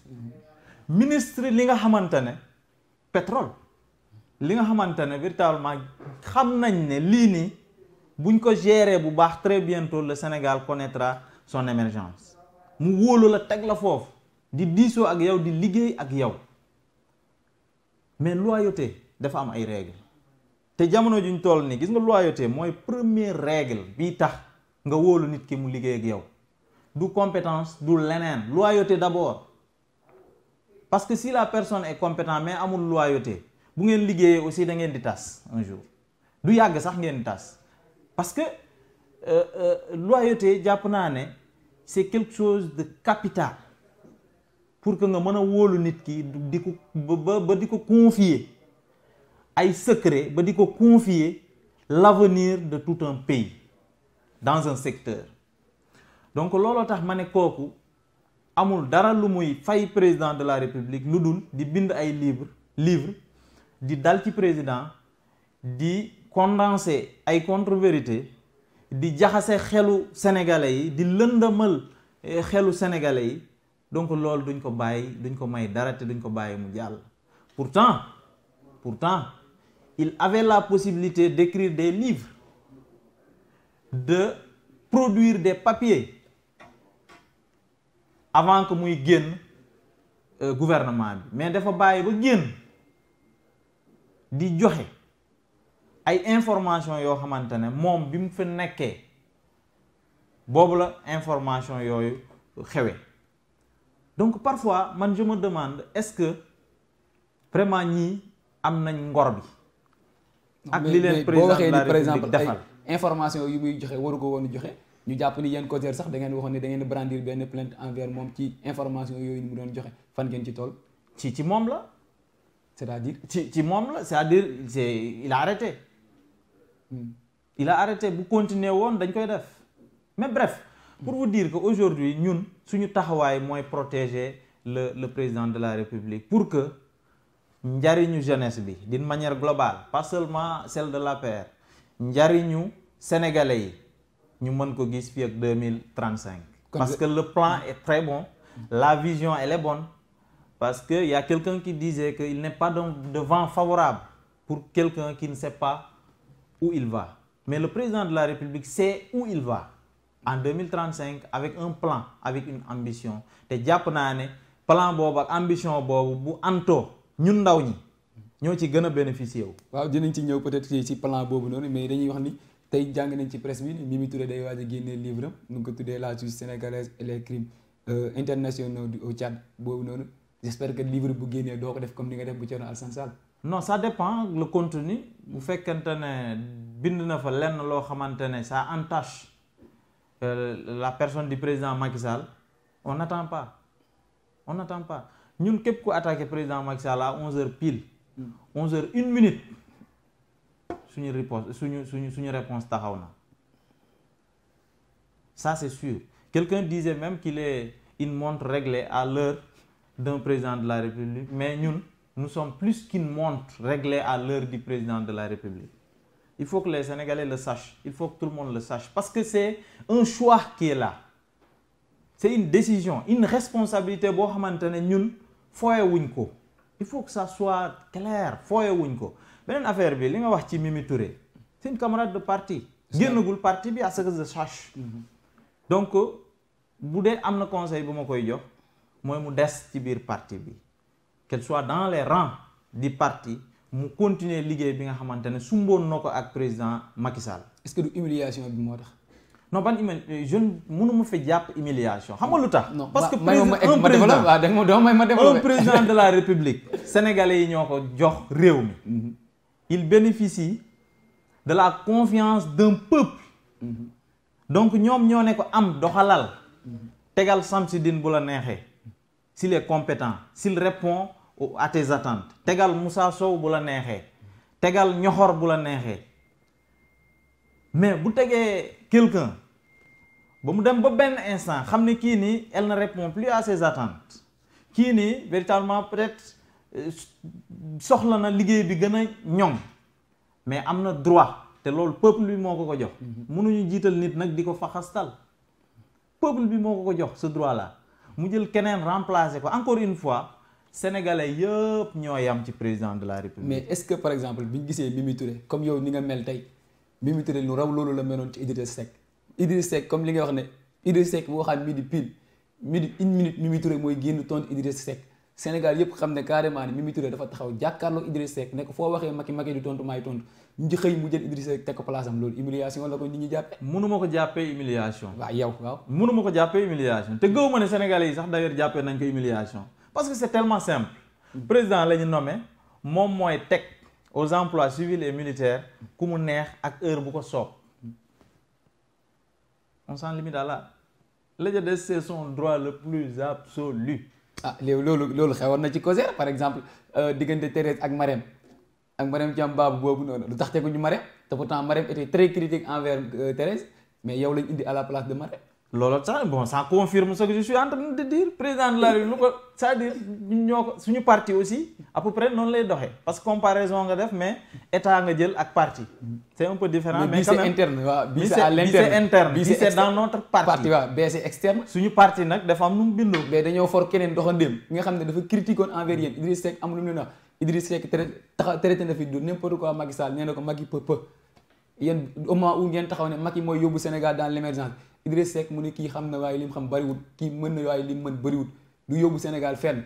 S2: li nga xamante ne pétrole li nga xamante ne véritablement xam nañ ne lii nii buñ ko gérer bu baax très bientôt le Sénégal connaîtra son émergence mu wóolu la teg la foofu di diisoo ak yow di liggéey ak yow mais loyauté dafa am ay règles te jamono juñ toll nii gis nga loyauté mooy première règle bii tax nga wóolu nit ki mu liggéey ak yow du compétence du leneen loyauté d'abord. Parce que si la personne est compétente mais amul loyauté bu ngeen liggéeyee aussi da ngeen di tas un jour du yàgg sax ngeen di tas parce que loyauté jàpp naa ne c'est quelque chose de capital pour que nga mën a wóolu nit ki di ko ba di ko confier ay secret ba di ko confier l'avenir de tout un pays dans un secteur donc looloo tax ma ne kooku amul dara lu muy fay président de la République lu dul di bind ay livre di dal ci président di condenser ay contre-vérité di jaxase xelu sénégalais yi di lëndëmal xelu sénégalais yi donc loolu duñ ko bàyyi duñ ko may dara te duñ ko bàyyi mu jàll. Pourtant il avait la possibilité d'écrire des livres, de produire des papiers avant que muy génn gouvernement bi mais dafa bàyyi ba génn di joxe ay information yoo xamante ne moom bi mu fa nekkee boobu la information yooyu xewe donc parfois man je me demande est-ce que vraiment ñii am nañ ngor bi ak li leen président de la République defal
S1: information yu muy joxe waru ko woon joxe ñu jàpp ni yéen COJER sax da ngeen waxoon ne da ngeen brandir benn plainte envers moom ci information yooyu mu doon joxe fan ngeen ci toll.
S2: ci moom la
S1: c'est-à-dire
S2: ci moom la c'est-à-dire il a arrêté. Il a arrêté. Bu continuer woon dañ koy def. Mais bref, pour vous dire que aujourd'hui ñun suñu taxawaay mooy protéger le président de la République pour que njariñu jeunesse bi d'une manière globale, pas seulement celle de l'APR, njariñu sénégalais yi ñu mën ko gis fii ak 2035. Parce que le plan est très bon, la vision elle est bonne, parce que il y a quelqu'un qui disait que il n'est pas de vent favorable pour quelqu'un qui ne sait pas où il va. Mais le président de la République sait où il va en 2035 avec un plan, avec une ambition. te jàpp naa ne plan boobu ak ambition boobu bu antoo ñun ndaw ñi ñoo ci gën a bénéficier wu.
S1: waaw dinañ ci ñëw peut-être ci plan boobu noonu, mais dañuy wax ni tey jàng nañ ci presse bi ni Mimi Touré day waaj a génnee livre am nu ngi ko tuddee la justice sénégalaise et les crimes internationaux au Tchad boobu noonu. J'espère que livre bu génnee doo ko def comme ni nga def bu Thierno Alassane Sall.
S2: Non, ça dépend le contenu. Bu fekkente ne bind na fa lenn loo xamante ne ça entache la personne du président Macky Sall, on n'attend pas. On n'attend pas. Ñun képp ku attaqué président Macky Sall à 11h pile. 11h 1 minute. Suñu réponse taxaw na. Ça c'est sûr. Quelqu'un disait même qu'il est une montre réglée à l'heure d'un président de la République, mais nous sommes plus qu'une montre réglée à l'heure du président de la République. Il faut que les Sénégalais le sachent, il faut que tout le monde le sache, parce que c'est un choix qui est là. C'est une décision, une responsabilité boo xamante ne ñun fooyewuñ ko. Il faut que ça soit clair, fooyewuñ ko. Beneen affaire bi li nga wax ci Mimi Touré, c'est une camarade de parti. Génnagul parti bi à ce que je sache. Donc bu dee am na conseil bu ma koy jox mooy mu des ci biir parti bi. Qu'elle soit dans les rangs du parti mu continuer liggéey bi nga xamante ne sumboon na ko ak président Macky Sall.
S1: Est-ce que du humiliation bi moo tax.
S2: non ban je mënuma fa jàpp humiliation xam nga lu tax.
S1: parce que
S2: un président de la République. Sénégalais yi ñoo ko jox réew mi. Il bénéficie de la confiance d'un peuple. Donc ñoom ñoo ne ko am doxalal. tegal Samsidine bu la neexee. S'il est compétent, s'il répond à tes attentes. tegal Moussa Sow bu la neexee. tegal Ñoxor bu la neexee. Mais bu tegee quelqu'un ba mu dem ba benn instant xam ne kii nii elle ne répond plus à ses attentes. kii nii véritablement peut-être soxla na liggéey bi gën a ñoŋ. mais am na droit te loolu peuple bi moo ko jox. mënuñu jiital nit nag di ko faxastal. peuple bi moo ko jox ce droit là. mu jël keneen remplacer ko encore une fois sénégalais yëpp ñoo yam ci président de la République.
S1: mais est-ce que par exemple bi ñu gisee Mimi Touré comme yow ni nga mel tey Mimi Touré lu raw loolu la meloon ci Idriss Seck. Idriss Seck comme li nga wax ne Idriss Seck bu waxaat midi pile midi une minute Mimi Touré mooy génn tontu Idriss Seck Sénégal yëpp xam ne carrément ne Mimi Touré dafa taxaw jàkkaarloo Idriss Seck ne ko foo waxee Macky du tontu maay tontu ñu xëy mu jël Idriss Seck teg ko place am loolu humiliation la ko nit ñi jàppee.
S2: mënuma ko jàppee humiliation.
S1: waaw yow waaw.
S2: mënuma ko jàppee humiliation te gëw ma ne Sénégalais yi sax d'ailleurs jàppee nañ ko humiliation parce que c'est tellement simple. président la ñu nommé moom mooy teg aux emplois civils et militaires ku mu neex ak heure bu ko soob. On s'en limite à là. Le c'est son droit le plus absolu.
S1: ah loolu xewoon na ci COJER par exemple diggante Thérèse ak Marème Thiam Babou boobu noonu lu tax teguñu Marème te pourtant Marème était très critique envers Thérèse mais yow lañ indi à la place de Marème.
S2: loolu sax bon ça confirme ce que je suis en train de dire président de la République lu ko c'est-à-dire ñoo ko suñu parti aussi à peu près noonu lay doxee parce que comparaison nga def mais état nga jël ak parti c'est un peu différent mais quand même
S1: interne waaw
S2: bii c'est à l'interne bii c'est dans notre parti
S1: waaw bee c'est externe
S2: suñu parti nag dafa am nu mu bindoo
S1: mais dañoo for keneen doxandéem nga xam ne dafa critiquoon envers yéen Idriss Seck am lu mu leen wax Idriss Seck traité na fi du n'importe quoi Macky Sall nee na ko Macky peu yéen au moment où ngeen taxaw ne Macky mooy yóbbu Sénégal dans l'émergence Idriss Seck mu ne kii xam na waaye li mu xam bariwul kii mën na waaye li mu mën bariwul du yóbbu Sénégal fenn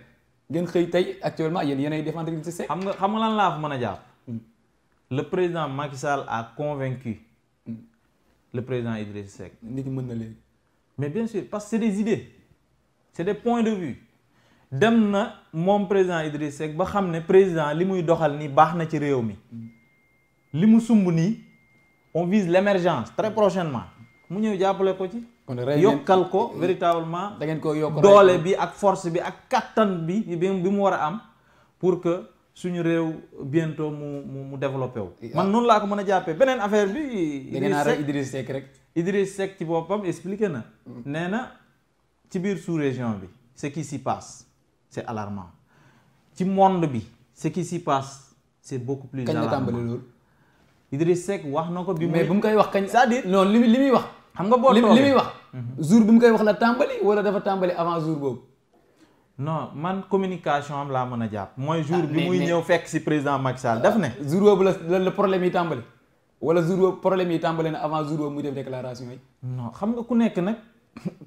S1: ngeen xëy tey actuellement yéenay défendre Idriss Seck.
S2: xam nga lan laa fa mën a jàpp. le président Macky Sall a convaincu le président Idriss Seck.
S1: nit ñi mën na léegi.
S2: mais bien sûr parce que c'est des idées c'est des points de vue dem na moom président Idriss Seck ba xam ne président li muy doxal nii baax na ci réew mi li mu sumb nii on vise l'émergence très prochainement. mu ñëw jàppale ko ci. yokkal ko véritablement.
S1: da ngeen ko yokk
S2: doole bi ak force bi ak kattan bi mu war a am pour que suñu réew bientôt mu développé wu. man noonu laa ko mën a jàppee beneen affaire bi.
S1: Idriss Seck rek.
S2: Idriss Seck ci boppam expliqué na. nee na ci biir sous-région bi ce qui s'y passe c'est alarmant ci monde bi ce qui s'y passe c'est beaucoup plus alarmant.
S1: kañ la tàmbali loolu.
S2: Idriss Seck wax na ko bi
S1: mais bu mu koy wax kañ.
S2: c'est-à-dire
S1: non li muy wax.
S2: xam nga boo
S1: li muy wax. jour bi mu koy wax la tàmbali wala dafa tàmbali avant jour boobu.
S2: non man communication am laa mën a jàpp. mooy jour bi muy ñëw fekk ci président Macky Sall daf ne.
S1: jour boobu la problème yi tàmbali. wala jour boobu problème yi tàmbali na avant jour boobu muy def déclaration yi.
S2: non xam nga ku nekk nag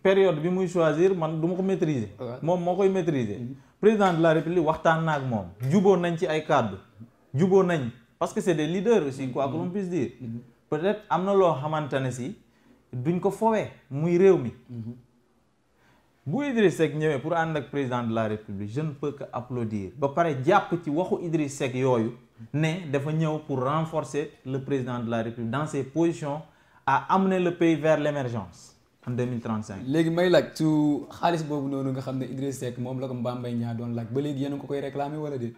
S2: période bi muy choisir man du ma ko maîtriser. moom moo koy maîtriser. président de la république waxtaan na ak moom. juboo nañ ci ay kàddu. juboo nañ parce que c'est des leaders aussi quoi que l'on puisse dire. peut-être am na loo xamante ne si duñ ko fowee muy réew mi. bu Idriss Seck ñëwee pour ànd ak président de la république je ne peux que applaudir ba pare jàpp ci waxu Idriss Seck yooyu ne dafa ñëw pour renforcer le président de la république dans ses positions à amener le pays vers l'émergence en 2035.
S1: léegi may laaj su xaalis boobu noonu nga xam ne Idriss Seck moom la ko Mame Mbaye Niang doon laaj ba léegi yéen a ko koy réclamer wala déet.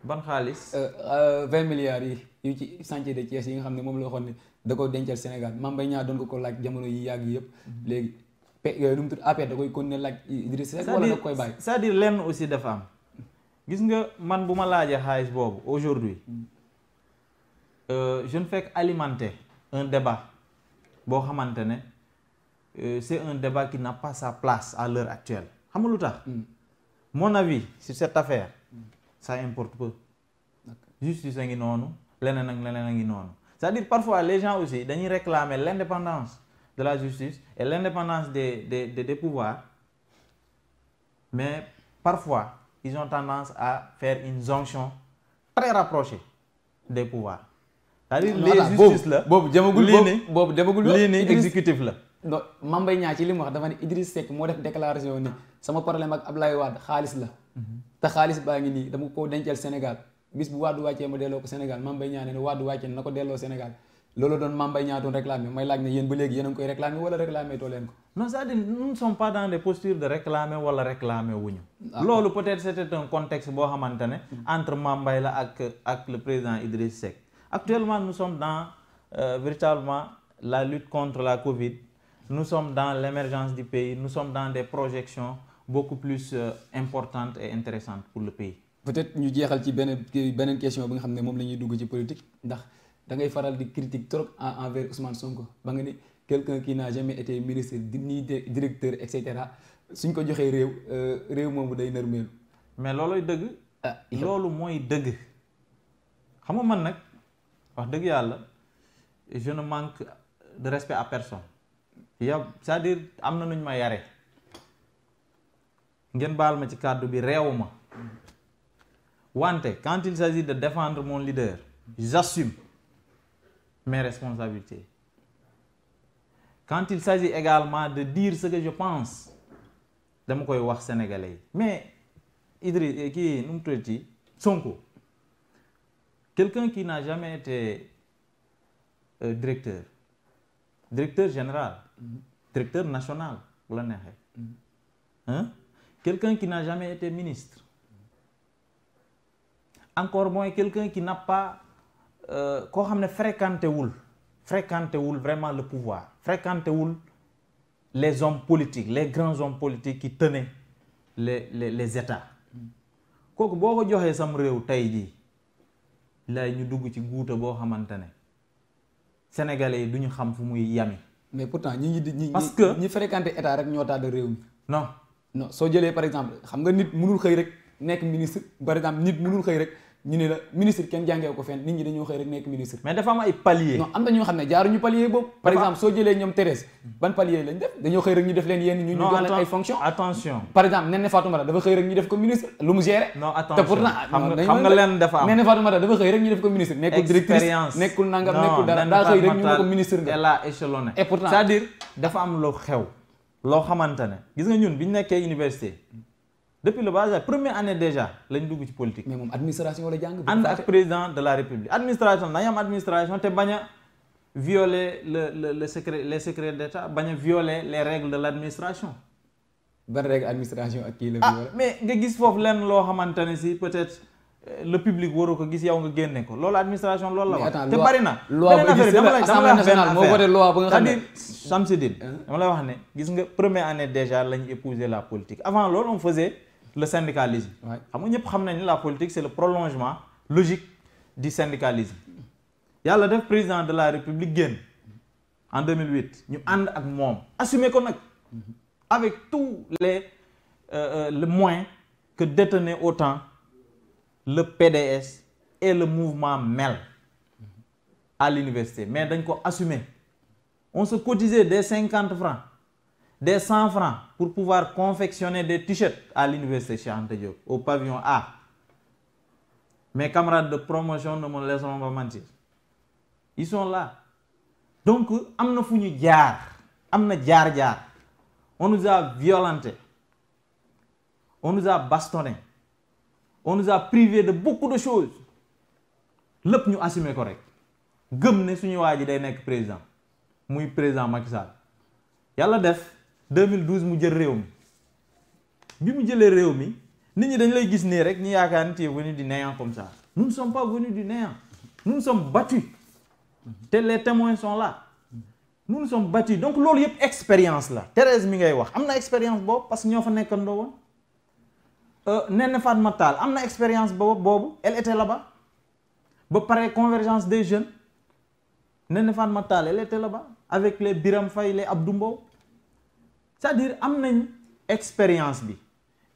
S2: ban xaalis.
S1: 20 milliards yi yu ci chantier de Thiès yi nga xam ne moom la waxoon ne da ko dencal Sénégal Mame Mbaye Niang doon ko laaj jamono yi yàgg yëpp léegi. yooyu nu mu tudd APR da koy continuer laaj Idriss Seck wala da koy bàyyi.
S2: c'est-à-dire lenn aussi dafa am gis nga man bu ma laajee xaalis boobu aujourd'hui je ne fais qu'alimenter un débat boo xamante ne c'est un débat qui n'a pas sa place à l'heure actuelle xam nga lu tax. mon avis sur cette affaire ça importe peu. justice a ngi noonu leneen ak leneen a ngi noonu c'est-à-dire parfois les gens aussi dañuy réclamer l'indépendance de la justice et l'indépendance des pouvoirs, mais parfois ils ont tendance à faire une jonction très rapprochée des pouvoirs. c'est-à-dire les justices la
S1: boobu jamagul boobu demagul
S2: lii nii exécutif la.
S1: non Mame Mbaye Niang ci li mu wax dafa ne Idriss Seck moo def déclaration ni sama problème ak Ablaye Wade xaalis la. te xaalis baa ngi nii dama ko dencal Sénégal bis bu Wade wàccee ma delloo ko Sénégal Mame Mbaye Niang ne Wade wàccee na ko delloo Sénégal. loolu doon Mame Mbaye Niang doon réclamer may laaj ne yéen ba léegi yéen a ngi koy réclamer wala réclamer too leen ko.
S2: non c'est-à-dire nous ne sommes pas dans des postures de réclamer wala réclamer wuñu. loolu peut-être c'était un contexte boo xamante ne. entre Mame Mbaye la ak le président Idriss Seck. actuellement nous sommes dans véritablement la lutte contre la Covid. nous sommes dans l'émergence du pays nous sommes dans des projections beaucoup plus importantes et intéressantes pour le pays.
S1: peut-être ñu jeexal ci beneen question bi nga xam ne moom la ñuy dugg ci politique ndax. da ngay faral di critique trop envers Ousmane Sonko ba nga ni quelqu'un qui n'a jamais été ministre ni directeur et cetera suñ ko joxee réew moomu day nërmeelu.
S2: mais looloy dëgg. loolu mooy dëgg. xam nga man nag wax dëgg yàlla je ne manque de respect à personne. c'est-à-dire am na nuñ ma yare ngeen baal ma ci kàddu bi réew ma wante quand il s'agit de défendre mon leader j'assume mes responsabilités. Quand il s'agit également de dire ce que je pense dama koy wax sénégalais yi mais Idriss kii nu mu tuddati Sonko quelqu'un qui n'a jamais été directeur général directeur national bu la neexee quelqu'un qui n'a jamais été ministre encore moins quelqu'un qui n'a pas koo xam ne fréquenté wul vraiment le pouvoir fréquenté wul les hommes politiques les grands hommes politiques qui tenaient les États kooku boo ko joxee sam réew tey jii lay ñu dugg ci guuta boo xamante ne sénégalais yi du ñu xam fu muy yami.
S1: mais pourtant
S2: parce que
S1: ñi fréquenté état rek ñoo taal réew mi.
S2: non
S1: soo jëlee par exemple xam nga nit mënul xëy rek nekk ministre par exemple nit mënul xëy rek. ñu ne la ministre kenn jàngee ko fenn nit ñi dañoo xëy rek nekk ministre.
S2: mais dafa am ay paliers.
S1: non am na ñoo xam ne jaaruñu palier boobu. par exemple soo jëlee ñoom Thérèse ban palier lañ def dañoo xëy rek ñu def leen yenn ñu jox leen ay fonction
S2: attention
S1: par exemple Néné Fatoumata dafa xëy rek ñu def ko ministre lu mu géré.
S2: non attention
S1: te pourtant
S2: xam nga leen dafa am.
S1: Néné Fatoumata dafa xëy rek ñu def ko ministre. nekkul directrice nekkul nangam nekkul dara daa xëy rek ñu ne ko ministre nga.
S2: elle a échelonné.
S1: et pourtant
S2: c'est-à-dire dafa am loo xew loo xamante ne gis nga ñun bi ñu nekkee université depuis le bas âge première année déjà lañ dugg ci politique.
S1: mais moom administration la jàng.
S2: ànd ak président de la république administration nañ am administration te bañ a violer le secret les secrets d'état bañ a violer les règles de l'administration.
S1: ban règle administration ak kii la violer.
S2: mais nga gis foofu lenn loo xamante ne si peut-être le public waru ko gis yow nga génne ko loolu administration loolu la wax te
S1: loi-
S2: bari na
S1: loi
S2: beneen
S1: ba
S2: affaire
S1: gis
S2: dama
S1: la
S2: lay
S1: Assemblée
S2: wax benn
S1: nationale moo
S2: affaire.
S1: voté loi ba nga xam ne
S2: c'est-à-dire Samsidine dama lay wax ne gis nga première année déjà lañ épouser la politique avant loolu on faisait le syndicalisme
S1: Ouais.
S2: xam nga ñëpp xam nañ ne la politique c'est le prolongement logique du syndicalisme yàlla def président de la république génn en 2008 ñu ànd ak moom assumer ko nag avec tous les moyens que détenait autant le PDS et le mouvement MEL à l'université mais dañ ko assumer on se cotisait des 50 francs des 100 francs pour pouvoir confectionner des t-shirts à l'université Cheikh Anta Diop au pavillon A. Mes camarades de promotion ne me laisseront pas mentir. Ils sont là. Donc, am na fu ñu jaar, am na jaar-jaar. On nous a violentés. On nous a bastonnés. On nous a privés de beaucoup de choses. Lépp ñu assumer ko rek. Gëm ne suñu waa ji day nekk président. Muy président Macky Sall. Yàlla def 2012 mu jël réew mi. Bi mu jëlee réew mi nit ñi dañ lay gis nii rek ñu yaakaar ni tu es venu du néant comme ça. Nous ne sommes pas venus du néant. Nous nous sommes battus. Te les témoins sont là. Nous nous sommes battus. Donc loolu yëpp expérience la. Thérèse mi ngay wax am na expérience boobu parce que ñoo fa nekkandoo woon. Néné Fatma Tall am na expérience boobu elle était là-bas. Ba pare convergence des jeunes. Néné Fatma Tall elle était là-bas avec les Biram Faye les Abdou Mbow. C'est-à-dire am nañ expérience bi.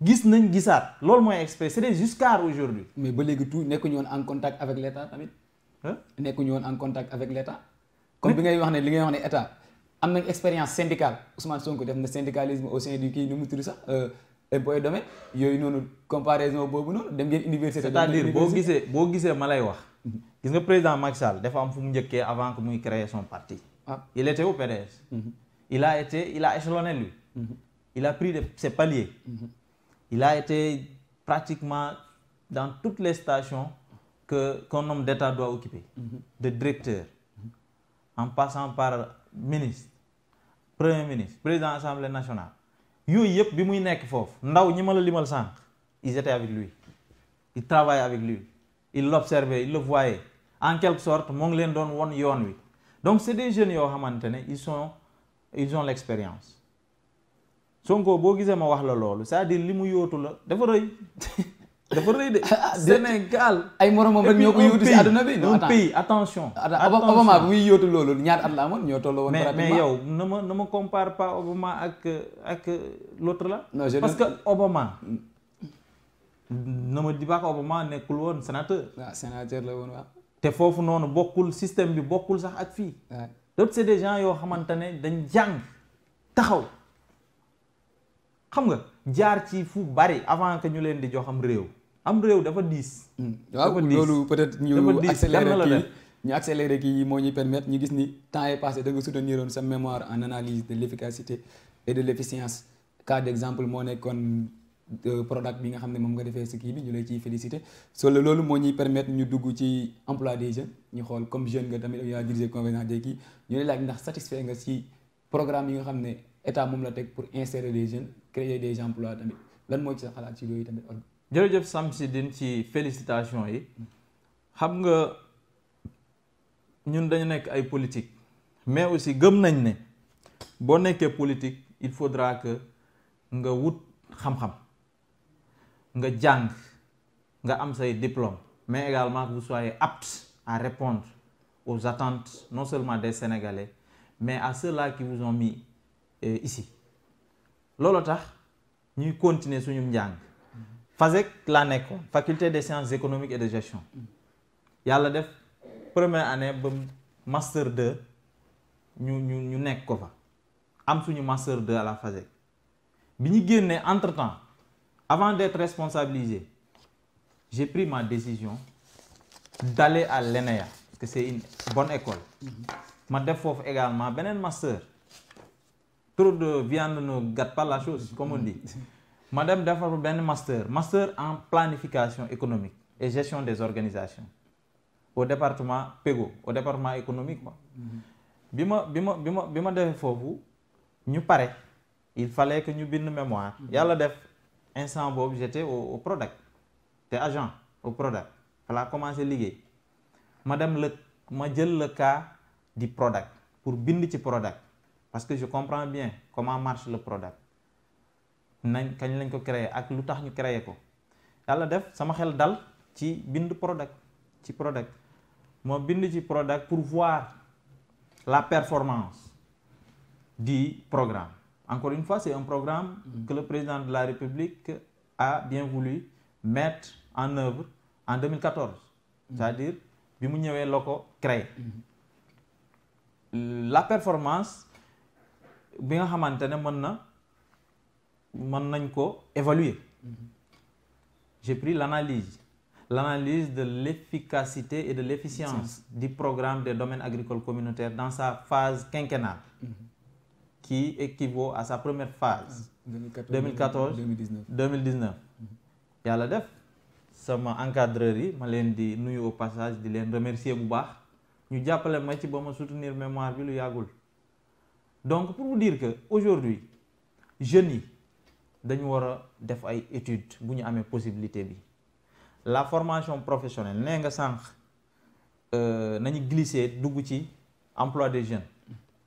S2: Gis nañ gisaat loolu mooy expérience c'est des jusqu'à aujourd'hui.
S1: mais ba léegi tout nekkuñu woon en contact avec l'État tamit. nekkuñu woon en contact avec l'État. comme bi ngay wax ne li ngay wax ne état am nañ expérience syndicale Ousmane Sonko def na syndicalisme au sein du kii nu mu tudd sax impôt et domaine yooyu noonu comparaison boobu noonu dem ngeen université.
S2: c'est-à-dire boo gisee ma lay wax. gis nga président Macky Sall dafa am fu mu njëkkee avant que muy créer son parti. Il était au PDS. Il a échelonné lui. Il a pris ses paliers. Il a été pratiquement dans toutes les stations qu'un homme d'État doit occuper. De directeur, en passant par ministre, premier ministre, président de l'Assemblée nationale. Yooyu yëpp bi muy nekk foofu ndaw ñi ma la limal sànq ils étaient avec lui. Ils travaillaient avec lui. Ils l'observaient, ils le voyaient. En quelque sorte moo ngi leen doon won yoon wi. Donc c'est des jeunes yoo xamante ne ils ont l'expérience. Sonko boo gisee ma wax la loolu c'est-à-dire li mu yóotu la dafa rëy dafa rëy de. Sénégal
S1: ay moromam rek ñoo ko yóotu si àdduna bi.
S2: un pays attention.
S1: Obama bi muy yóotu loolu ñaata at la amoon ñoo tolloo woon.
S2: mais yow ne me compare pas Obama ak l'autre là.
S1: Non,
S2: parce que Obama ne me dis pas que Obama nekkul woon sénateur.
S1: waaw sénateur la woon waaw.
S2: te foofu noonu bokkul système bi bokkul sax ak fii.
S1: waaw
S2: d'autres c'est des gens yoo xamante ne dañ jàng taxaw. xam nga jaar ci fu bari avant que ñu leen di jox am réew dafa diis.
S1: waaw loolu peut-être ñu accéléré kii moo ñuy permettre ñu gis ni temps est passé da nga soutenir woon sa mémoire en analyse de l'efficacité et de l'efficience cas d'exemple moo nekkoon Prodac bi nga xam ne moom nga defee si kii bi ñu lay ciy féliciter solo loolu moo ñuy permettre ñu dugg ci emploi des jeunes ñu xool comme jeune nga tamit yaa dirigé convergence des kii ñu lay laaj ndax satisfait nga si programme yi nga xam ne état moom la teg pour insérer les jeunes créer des emplois tamit lan moo ci sa xalaat ci yooyu tamit.
S2: jërëjëf Samsidine ci félicitations yi xam nga ñun dañu nekk ay politique mais aussi gëm nañ ne boo nekkee politique il faudra que nga wut xam-xam nga jàng nga am say diplôme mais également que vous soyez apte à répondre aux attentes non seulement des Sénégalais mais à ceux-là qui vous ont mis ici loolu tax ñuy continuer suñu njàng FASEG laa nekkoon faculté des sciences économiques et de gestion yàlla def première année ba master 2 ñu nekk ko fa am suñu master 2 à la FASEG bi ñu génnee entre temps avant d'être responsabilisé j'ai pris ma décision d'aller à l'ENEA parce que c'est une bonne école ma def foofu également beneen master. Trop de viande ne gâte pas la chose, comme on dit. Madame defar benn master en planification économique et gestion des organisations au département PEGO, au département économique quoi. bi ma defee foofu ñu pare il fallait que ñu bind mémoire. Yàlla def instant boobu j'étais au Prodac te agent au Prodac fa laa commencé liggéey ma jël le cas du Prodac pour bind ci Prodac parce que je comprends bien comment marche le Prodac kañ lañ ko créer ak lu tax ñu créer ko yàlla def sama xel dal ci bind Prodac moo bind ci Prodac pour voir la performance du programme. Encore une fois, c'est un programme que le président de la République a bien voulu mettre en œuvre en 2014. C'est-à-dire, bi mu ñëwee la ko créé. La performance bi nga xamante ne mën nañ ko évaluer. J'ai pris l'analyse de l'efficacité et de l'efficience du programme des domaines agricoles communautaires dans sa phase quinquennale. Qui équivaut à sa première phase 2014-2019 yàlla def sama encadreur yi ma leen di nuyu au passage di leen remercier bu baax ñu jàppale ma ci ba ma soutenir mémoire bi lu yàggul. Donc pour vous dire que aujourd'hui jeunes yi dañu war a def ay études bu ñu amee possibilité bi la formation professionnelle nee nga sànq nañu glisser dugg ci emploi des jeunes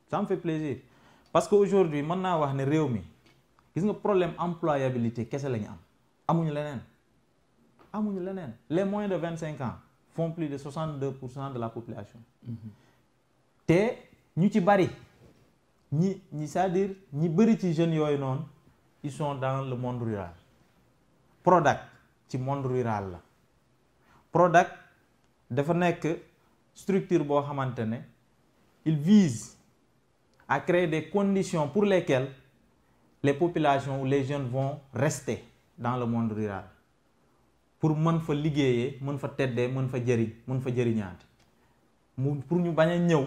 S2: ça me fait plaisir. Parce que aujourd'hui mën naa wax ne réew mi gis nga problème employabilité kese la ñu amuñu leneen les moins de 25 ans font plus de 62% de la population. te ñu ci bari ñi c'est-à-dire ñi bëri ci jeunes yooyu noonu ils sont dans le monde rural. Prodac ci monde rural la Prodac dafa nekk structure boo xamante ne il vise à créer des conditions pour lesquelles les populations ou les jeunes vont rester dans le monde rural pour mën fa liggéeyee mën fa teddee mën fa jëriñaate pour ñu bañ a ñëw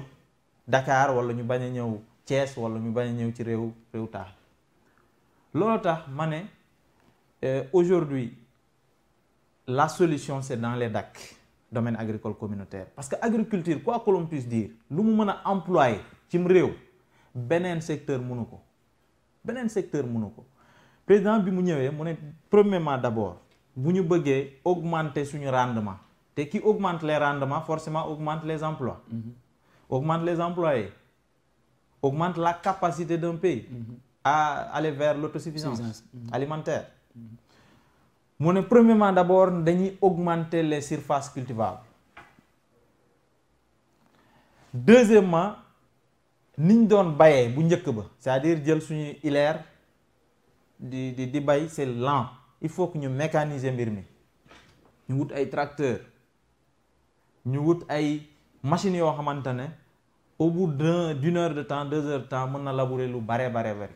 S2: Dakar wala ñu bañ a ñëw Thiès wala ñu bañ a ñëw ci réew taax loolu tax ma ne aujourd'hui la solution c'est dans les DAC domaine agricole communautaire parce que agriculture quoi que l'on puisse dire lu mu mën a employer cim réew beneen secteur mënu ko président bi mu ñëwee mu ne premièrement d'abord bu ñu bëggee augmenter suñu rendement te qui augmente les rendements forcément augmente les emplois augmente les employés augmente la capacité d'un pays à aller vers l'autosuffisance alimentaire mu ne premièrement d'abord dañuy augmenter les surfaces cultivables deuxièmement niñ doon bayee bu njëkk ba c'est-à-dire jël suñu ileer di bay c'est lent il faut que ñu mécaniser mbir mi ñu wut ay tracteurs ñu wut ay machines yoo xamante ne au bout d'une heure de temps 2 heures de temps mën na labourer lu bare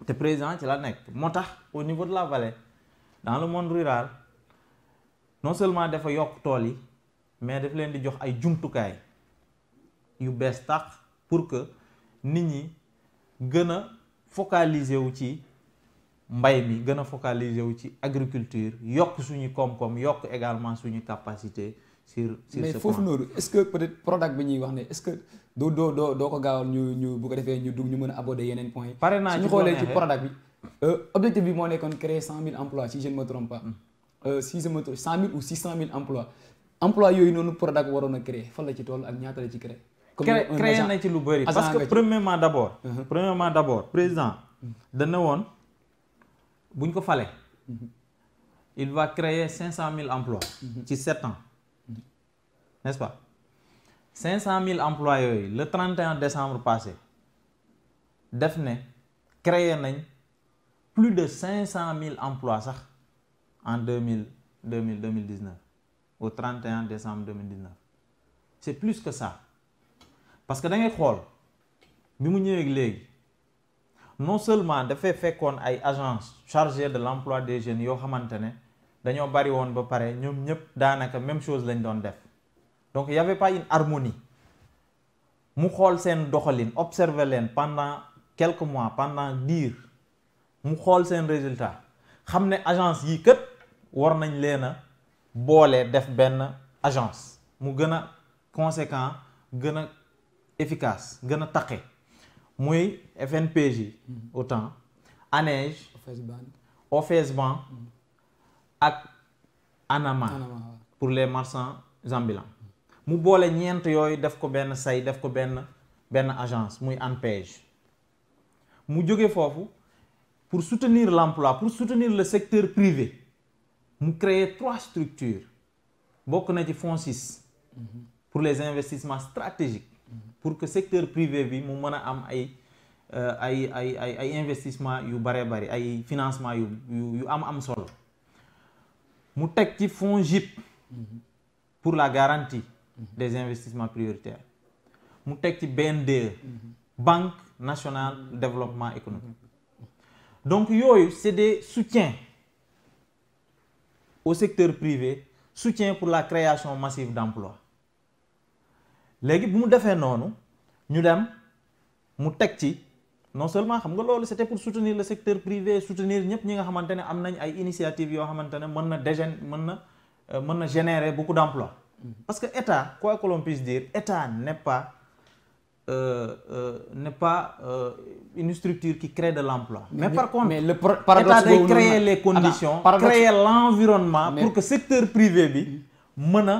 S2: te président ci la nekk moo tax au niveau de la vallée dans le monde rural non seulement dafa yokk tool yi mais daf leen di jox ay jumtukaay yu bees tax pour que nit ñi gën a focaliser wu ci mbay mi gën a focaliser wu ci agriculture yokk suñu koom-koom yokk également suñu capacité sur
S1: mais
S2: ce
S1: foofu
S2: plan.
S1: noonu est-ce que peut-être Prodac bi ñuy wax ne est-ce que doo ko gaawal ñu bu ko defee ñu mën a aborder yeneen points yi.
S2: pare naa ci
S1: suñu xoolee ci Prodac bi objectif bi moo nekkoon créer 100 000 emplois si je ne me trompe pas. si je me trompe 100 000 ou 600 000 emplois yooyu noonu Prodac waroon a créer fan la ci toll ak ñaata la ci créer.
S2: créé na ci lu bëri parce que premièrement d'abord président dana woon buñ ko falee il va créer 500 000 emplois ci 7 ans n'est-ce pas 500 000 emplois yooyu le 31 décembre passé def ne créé nañ plus de 500 000 emplois sax en 2019 au 31 décembre 2019 c'est plus que ça parce que da ngay xool bi mu ñëwee léegi non seulement dafay fekkoon ay agences chargées de l'emploi des jeunes yoo xamante ne dañoo bari woon ba pare ñoom ñëpp daanaka même chose lañ doon def donc il y avait pas une harmonie mu xool seen doxalin observer leen pendant quelques mois pendant diir mu xool seen résultat xam ne agence yi kët war nañ leen a boole def benn agence mu gën a conséquent gën a efficace gën a taqe muy FNPJ autant ANEJ OFEJBAN ak ANAMA pour les marchands ambulants mu boole ñeent yooyu def ko benn say def ko benn agence muy ANPEJ mu jóge foofu pour soutenir l'emploi pour soutenir le secteur privé mu créer 3 structures bokk na ci FONSIS pour les investissements stratégiques pour que secteur privé bi mu mën a am ay investissement yu bare bari ay financement yu am solo mu teg ci FONGIP pour la garantie des investissements prioritaires mu teg ci BNDE Banque nationale de développement économique donc yooyu c'est des soutiens au secteur privé soutien pour la création massive d'emplois léegi bu mu defee noonu ñu dem mu teg ci non seulement xam nga loolu c'était pour soutenir le secteur privé soutenir ñëpp ñi nga xamante ne am nañ ay initiatives yoo xamante ne mën na générer beaucoup d'emplois parce que État quoi que l'on puisse dire État n'est pas une structure qui crée de l'emploi mais par contre
S1: mais le paradoxe
S2: État day créer les conditions créer l'environnement pour que secteur privé bi mën a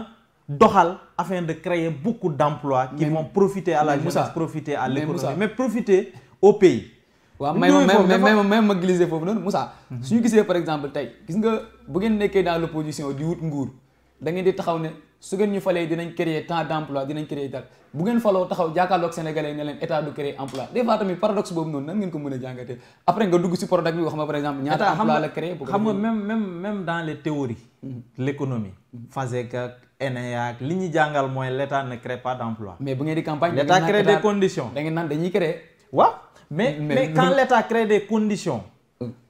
S2: doxal afin de créer beaucoup d'emplois qui vont profiter à la jeunesse profiter à l'économie mais profiter au pays
S1: waaw même ma glisser foofu noonu Moussa suñu gisee par exemple tey gis nga bu ngeen nekkee dans l'opposition di wut nguur da ngeen di taxaw ne su ngeen ñu falee dinañ créer tant d'emplois dinañ créer dara bu ngeen faloo taxaw jàkkaarloog sénégalais ne leen état du créer emploi des fois tamit paradoxe boobu noonu nan ngeen ko mën a jàngatee après nga dugg ci Prodac bi wax ma par exemple ñaata emploi la créer
S2: xam nga même dans les théories l'économie FASEG ak ENEA ak li ñu jàngal mooy l'état ne crée pas d'emploi
S1: mais bu ngeen di campagne
S2: l'état crée des conditions
S1: da ngeen naan dañuy créer
S2: waaw mais quand l'état crée des conditions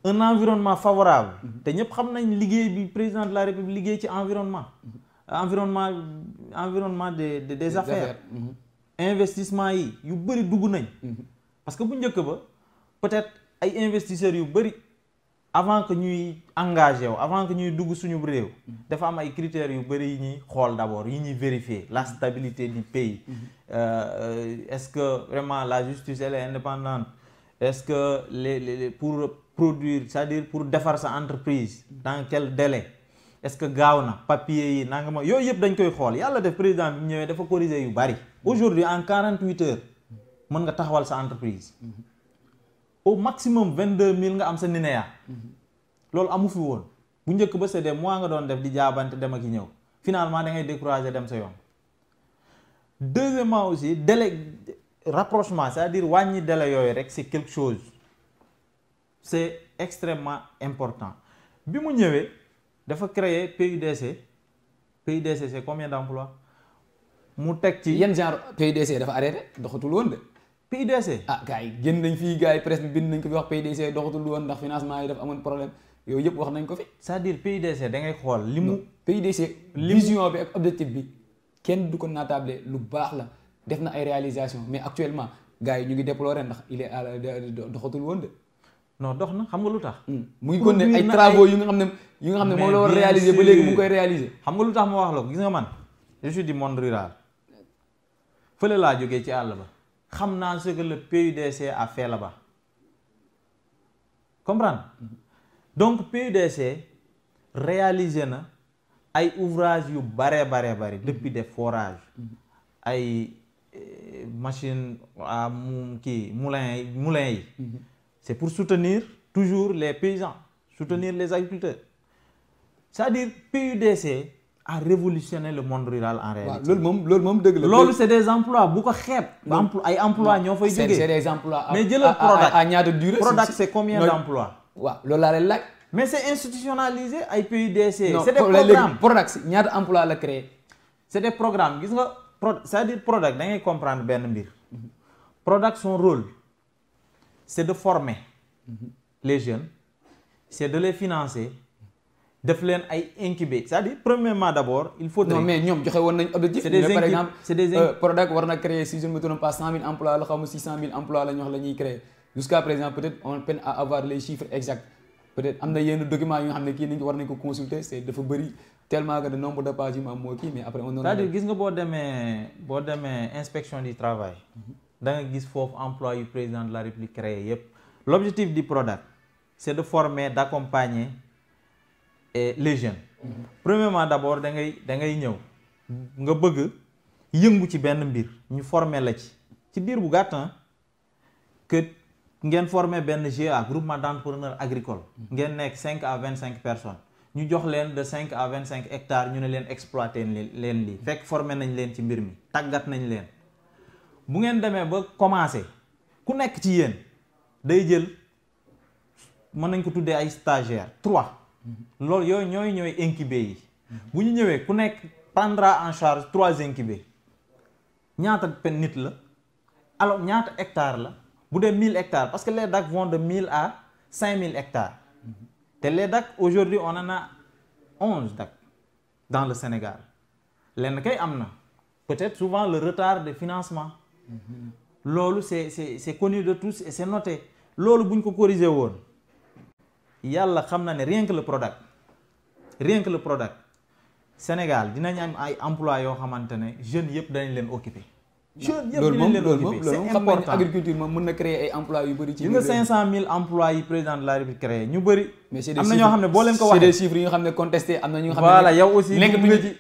S2: un environnement favorable te ñëpp xam nañ liggéey bi président de la république liggéey ci environnement des affaires investissement yi yu bëri dugg nañ parce que bu njëkk ba peut-être ay investisseurs yu bëri avant que ñuy engagé wu avant que ñuy dugg suñu réew dafa am ay critères yu bëri yi ñuy xool d'abord yi ñuy vérifier la stabilité du pays est-ce que vraiment la justice elle est indépendante est-ce que les pour produire c'est-à-dire pour defar sa entreprise dans quel délai est-ce que gaaw na papier yi nanga ma yooyu yëpp dañ koy xool yàlla def président bi ñëwee dafa corriger yu bari aujourd'hui en 48 heures mën nga taxawal sa entreprise au maximum 22000 nga am sa NINEA loolu amu fi woon bu njëkk ba c'est des mois nga doon def di jaabante dem ak ñëw finalement da ngay décourager dem sa yoon deuxièmement aussi délai rapprochement c'est-à-dire wàññi délai yooyu rek c'est quelque chose c'est extrêmement important bi mu ñëwee dafa créer PUDC c'est combien d'emplois mu teg ci
S1: yan genre PUDC dafa arrêté doxatul woon de
S2: PUDC
S1: gars yi génn nañ fii gars yi presse bi bind nañ ko fi wax PUDC doxatul woon ndax financement yi dafa amoon problème yooyu yëpp wax nañ ko fi
S2: c'est-à-dire PUDC da ngay xool li mu
S1: PUDC vision bi ak objectif bi kenn du ko naatable lu baax la def na ay réalisation mais actuellement gars yi ñu ngi déplorer ndax il est doxatul woon de
S2: non dox na xam nga lu tax
S1: mu ngi kon ne ay travaux yu nga xam ne moom la war réaliser ba léegi mu ngi koy réaliser
S2: xam nga lu tax ma wax la ko gis nga man je suis du monde rural fële laa jógee ci àll ba xam naa ce que le PUDC a fait là-bas comprendre donc PUDC réalisé na ay ouvrages yu bare depuis des forages ay machine à moulins yi c'est pour soutenir toujours les paysans soutenir les agriculteurs c'est-à-dire PUDC a révolutionné le monde rural en réalité.
S1: loolu moom dëgg la.
S2: loolu c'est des emplois bu ko xeeb. ay emplois ñoo fay jógee.
S1: c'est des emplois
S2: mais jëlal Prodac
S1: à ñaata durée.
S2: Prodac c'est combien d'emplois.
S1: waaw loolu laa leen laaj.
S2: mais c'est institutionnalisé ay PUDC.
S1: non
S2: c'est des programmes
S1: Prodac ñaata emploi la créé.
S2: c'est des programmes gis nga c'est-à-dire Prodac da ngay comprendre benn mbir. Prodac son rôle c'est de former les jeunes c'est de les financer. def leen ay incuber c'est-à-dire premièrement d'abord il faut.
S1: non mais ñoom joxe woon nañ objectif.
S2: c'est des
S1: par exemple Prodac war na créer si je ne me trompe pas 100 000 emplois la xaw ma 600 000 emplois la ñu wax la ñuy créer jusqu'à présent peut-être on peine à avoir les chiffres exacts peut-être am na yenn documents yi nga xam ne kii nañ ko war nañ ko consulter c'est dafa bëri tellement que de nombre de pages yi ma am moo kii mais après on.
S2: c'est-à-dire gis nga boo demee inspection du travail. da nga gis foofu emploi yu président de la République créé yépp l'objectif du Prodac c'est de former d'accompagner les jeunes premièrement d'abord da ngay ñëw nga bëgg yëngu ci benn mbir ñu former la ci diir bu gàtt que ngeen former benn GA groupement d'entrepreneurs agricoles ngeen nekk 5 à 25 personnes ñu jox leen de 5 à 25 hectares ñu ne leen exploiter leen lii fekk former nañ leen ci mbir mi tàggat nañ leen bu ngeen demee ba commencer ku nekk ci yéen day jël mën nañ ko tuddee ay stagiaires 3 loolu yooyu ñooy incubé yi bu ñu ñëwee ku nekk prendra en charge 3 incubés ñaata nit la alors ñaata hectares la bu dee 1000 hectares parce que les DAC vont de 1000 à 5000 hectares te les DAC aujourd'hui on en a 11 DAC dans le Sénégal lenn kay am na peut-être souvent le retard de financement loolu c'est connu de tous et c'est noté loolu bu ñu ko corriger woon yàlla xam na ne rien que le Prodac Sénégal dinañ am ay emploi yoo xamante ne jeunes yëpp danañ leen occuper. jeunes yëpp dinañ leen occuper c'est important
S1: agriculture moom mën na créer ay emplois yu bëri. ci
S2: nga 500000 emplois yi président de la République créé ñu bëri. am na ñoo xam ne boo leen ko waxee
S1: c'est des chiffres yi nga xam ne contesté am na ñu nga xam ne.
S2: voilà yow aussi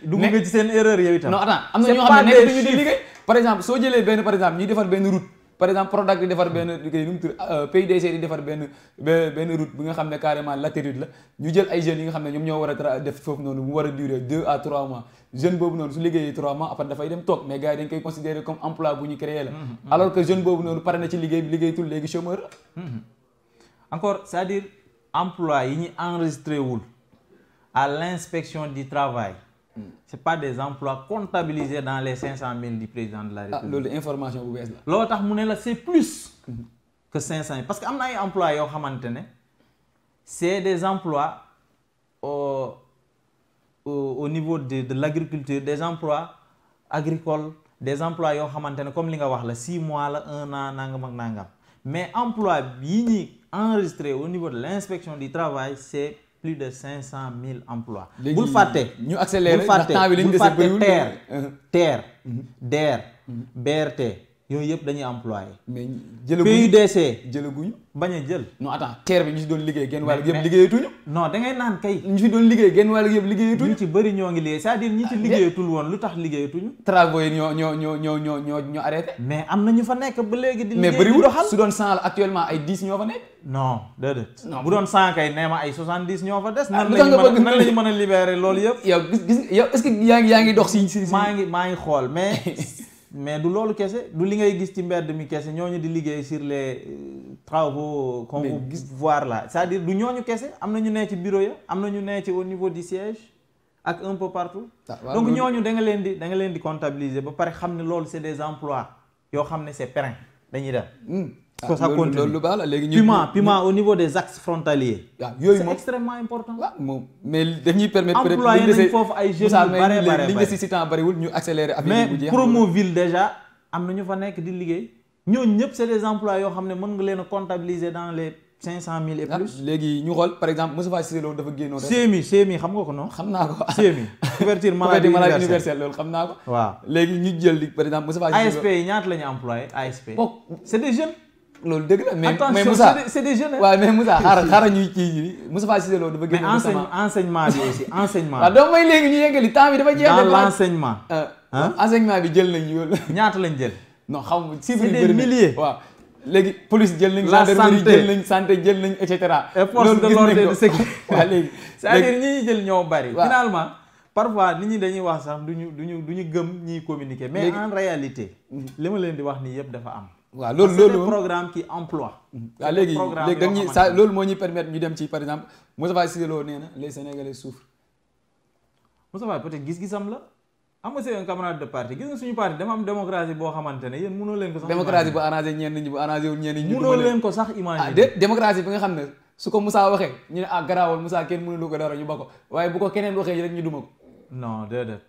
S2: dugg nga ci seen erreur yow itam.
S1: non attends am na ñoo xam ne nekk duñu di liggéey par exemple soo jëlee benn par exemple ñuy defar benn route. par exemple Prodac di defar benn nu mu tudd PUDC di defar benn route bi nga xam ne carrément latérite la ñu jël ay jeunes yi nga xam ne ñoom ñoo war a def foofu noonu mu war a durer 2 à 3 mois jeune boobu noonu su liggéeyee 3 mois après dafay dem toog mais gars yi dañ koy considérer comme emploi bu ñu créé la alors que jeune boobu noonu pare na ci liggéey bi liggéeyatul léegi chômeur la
S2: encore c'est-à-dire emploi yi ñu enregistré wul à l'inspection du travail c'est pas des emplois comptabilisés dans les 500 000 du président de la République.
S1: loolu information bu bees la.
S2: loolu tax mu ne la c'est plus que 500 000 parce que am na ay emplois yoo xamante ne c'est des emplois au niveau de l'agriculture des emplois agricoles des emplois yoo xamante ne comme li nga wax la 6 mois la 1 an nangam ak nangam mais emploi yi ñuy enregistré au niveau de l'inspection du travail c'est plus de 500 000 emplois. bul fàtte
S1: ñu accéléré ndax temps bi li ñu dese bëriwul
S2: TER DER BRT yooyu yëpp dañuy employé.
S1: mais jëlaguñu
S2: PUDC
S1: jëlaguñu.
S2: bañ a jël.
S1: non attends TER bi ñu si doon liggéey genn wàll yëpp liggéeyatuñu.
S2: non da ngay naan kay.
S1: ñu si doon liggéey genn wàll yëpp liggéeyatuñu.
S2: ñu ci bëri ñoo ngi liggéey c'est-à-dire ñi ci liggéeyatul woon lu tax liggéeyatuñu.
S1: travaux yi ñoo arrêté.
S2: mais am na ñu fa nekk ba léegi di liggéey
S1: mais bëriwul su doon 100 la actuellement ay 10 ñoo fa nekk.
S2: non déedéet. bu doon 100 kay nee ma ay 70 ñoo fa des.
S1: nan
S2: lañu mën a libérer loolu yëpp.
S1: yow gis yow est-ce que yaa ngi dox si
S2: maa ngi xool mais du loolu kese du li ngay gis ci mbedd mi kese ñooñu di liggéey sur les travaux qu'on peut voir là c'est-à-dire du ñooñu kese am na ñu ne ci bureau ya am na ñu ne ci au niveau du siège ak un peu partout donc ñooñu da nga leen di comptabiliser ba pare xam ne loolu c'est des emplois yoo xam ne c'est périn dañuy dem ça continue
S1: loolu lu baax la léegi
S2: piment au niveau des axes frontaliers
S1: waaw yooyu moom
S2: c'est extrêmement important
S1: waaw moom mais dañuy permettre
S2: employé nañ foofu ay jeunes yu bare
S1: li ñu si temps bariwul ñu accélérer affaire bu jeex
S2: mais Promoville déjà am na ñu fa nekk di liggéey ñooñu ñëpp c'est des emplois yoo xam ne mën nga leen a comptabiliser dans les 500 000 et plus
S1: léegi ñu xool par exemple Moustapha Cissé Lo dafa génnoon
S2: CMI xam nga ko non
S1: xam naa ko
S2: CMI couverture maladie
S1: universelle loolu xam naa ko
S2: waaw
S1: léegi ñu jël par exemple Moustapha Cissé Lo
S2: ASP yi ñaata la ñu employé ASP c'est des jeunes
S1: loolu dëgg la mais
S2: Moussa c'est des jeunes
S1: waaw mais Moussa xaaral ñuy kii Moustapha Cissé Lo dafa génnoon
S2: mais enseignement bi aussi enseignement
S1: waaw donc mooy léegi ñu yeggali temps bi dafa jeex
S2: dans l'enseignement
S1: enseignement bi jël nañ yoolu
S2: ñaata lañ jël
S1: non xam nga
S2: c'est des milliers
S1: waaw léegi police jël nañ
S2: la
S1: gendarmerie jël nañ santé jël nañ et cetera
S2: force de l'ordre et de sécurité
S1: waaw léegi
S2: c'est-à-dire ñi jël ñoo bari finalement parfois nit ñi dañuy wax sax duñu gëm ñiy communiquer mais en réalité li ma leen di wax nii yëpp dafa am
S1: waaw loolu
S2: c'est des programmes qui emploient
S1: waaw léegi dañuy sa loolu moo ñuy permettre ñu dem ci par exemple Moustapha Cissé Lo nee na les Sénégalais souffrent
S2: Moustapha peut-être gis-gisam la am nga c'est un camarade de parti gis nga suñu parti dama am démocratie boo xamante ne yéen mënoo leen ko sax
S1: démocratie bu arrangé ñenn ñi bu arrangé wul ñenn ñi
S2: mënoo leen ko sax imaginer
S1: déet démocratie bi nga xam ne su ko Moussa waxee ñu ne garaawal Moussa kenn mënulu ko dara ñu ba ko waaye bu ko keneen waxee rek ñu duma ko
S2: non déedéet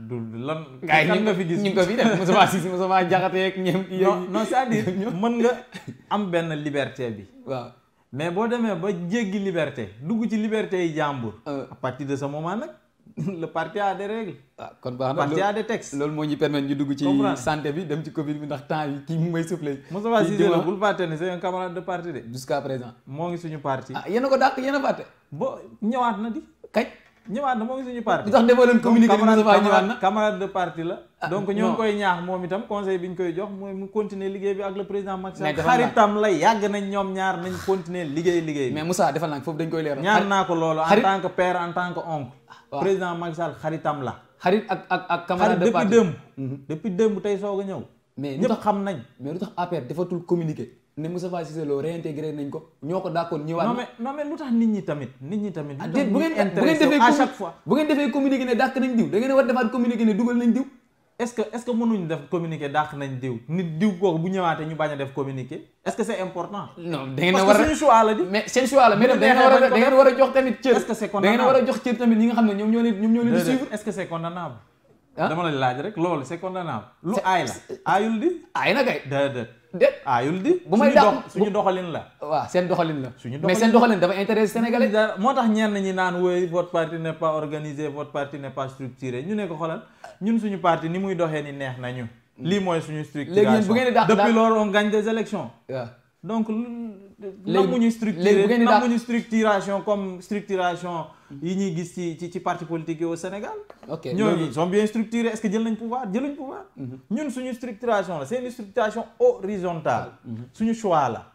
S2: du lan
S1: gars yi nga fi gis ñu ngi ko fi def Moustapha Cissé Moustapha Diakhaté ak ñoom
S2: non c'est-à-dire mën nga am benn liberté bi
S1: waaw
S2: mais boo demee ba jéggi liberté dugg ci liberté yi jàmbur à partir de ce moment nag le parti a des règles
S1: kon baax na
S2: parti a des textes
S1: loolu moo ñu permettre ñu dugg ci santé bi dem ci Covid bi ndax temps yi kii mu may soufflé
S2: Moustapha Cissé Lo bul fàtte ne c'est un camarade de parti de
S1: jusqu'à présent
S2: moo ngi suñu parti
S1: yéen a ko dàq yéen a fàtte
S2: bo ñëwaat na di
S1: kañ
S2: ñëwaat na moo ngi suñu parti.
S1: lu tax defoo leen communiqué ni Moustapha ñëwaat na
S2: camarade de parti la. donc ñoo ngi koy ñaax moom itam conseil bi ñu koy jox mooy mu continuer liggéey bi ak le président Macky Sall. xaritam la yàgg nañ ñoom ñaar nañ continuer liggéey bi.
S1: mais Moussa defal naa foofu dañ koy leeral.
S2: ñaan naa ko loolu en tant que père en tant que oncle. président Macky Sall xaritam la.
S1: xarit ak camarade de parti
S2: depuis démb tey soog a ñëw.
S1: mais
S2: ñëpp xam nañ.
S1: mais lu tax APR defatul communiqué ne Moustapha Cissé Lo réintégré nañ ko ñoo ko d'accord ñëwaat.
S2: non mais lu tax nit ñi tamit.
S1: bu ngeen defee communiqué ne dàq nañ diw da ngeen war defaat communiqué ne dugal nañ diw.
S2: est-ce que mënuñ def communiqué dàq nañ diw nit diw kooku bu ñëwaatee ñu bañ a def communiqué est-ce que c'est important.
S1: non da ngeen a war a
S2: parce que suñu choix la di.
S1: mais seen choix la mais da ngeen war a jox tamit cër.
S2: est-ce que c'est condamnable
S1: da ngeen war a jox cër tamit ñi nga xam ne ñoom ñoo leen di suivre.
S2: est-ce que c'est condamnable. dama la laaj rek loolu c'est condamnable. lu aay la aayul di.
S1: aay na kay.
S2: déet aayul di.
S1: bu may dàq
S2: suñu doxalin la.
S1: waaw seen doxalin la.
S2: mais
S1: seen doxalin dafa intéressé sénégalais.
S2: moo tax ñenn ñi naan woy votre parti n'est pas organisé votre parti n'est pas structuré ñu ne ko xoolal ñun suñu parti ni muy doxee ni neex nañu. lii mooy suñu structuration.
S1: léegi bu ngeen di dàq
S2: depuis lors on gagne des élections.
S1: waaw
S2: donc
S1: léegi
S2: namuñu structuration comme structuration yi ñuy gis ci parti politique yi au Sénégal.
S1: ok
S2: ñooñu ils sont bien structurés est-ce que jëluñ pouvoir. ñun suñu structuration la c'est une structuration horizontale. suñu choix la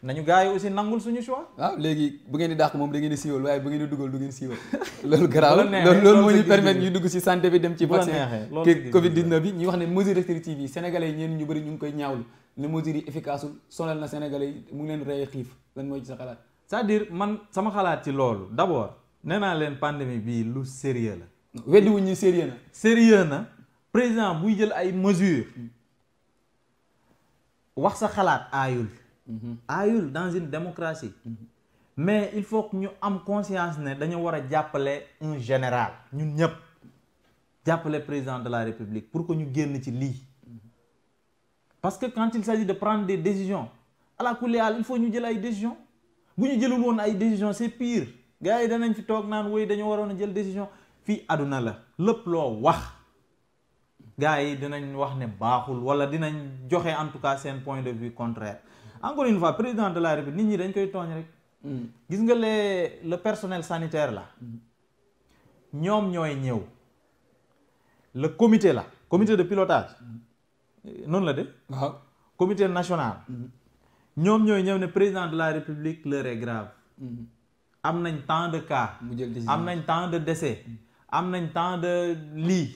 S2: nañu gars yi aussi nangul suñu choix.
S1: waaw léegi bu ngeen di dàq moom da ngeen di siiwal waaye bu ngeen di dugal du ngeen siiwal. loolu garaaw loolu moo ñu permettre ñu dugg ci santé bi dem ci vaccin Covid 19 bi ñuy wax ne mesures restrictives yi sénégalais yi ñeen ñu bëri ñu ngi koy ñaawlu ne mesures yi efficace sonal na sénégalais yi mu ngi leen rey xiif lan mooy ci sa xalaat.
S2: c'est-à-dire man sama xalaat ci loolu d'abord nee naa leen pandémie bii lu sérieux la.
S1: weddi wuñ ñu sérieux na
S2: président buy jël ay mesures wax sa xalaat aayul dans une démocratie mais il faut que ñu am conscience ne dañu war a jàppale un général ñun ñëpp jàppale président de la République pour que ñu génn ci lii parce que quand il s'agit de prendre des décisions ala kulli haal il faut ñu jël ay décisions bu ñu jëlul woon ay décisions c'est pire gars yi danañ fi toog naan woy dañoo waroon a jël décision fii àdduna la lépp loo wax gars yi dinañ wax ne baaxul wala dinañ joxe en tout cas seen point de vue contraire encore une fois président de la République nit ñi dañ koy tooñ rek gis nga le personnel sanitaire là ñoom ñooy ñëw le comité de pilotage noonu la de
S1: waaw
S2: comité national ñoom ñooy ñëw ne président de la République l'heure est grave am nañ tant de cas am nañ tant de décès am nañ tant de lii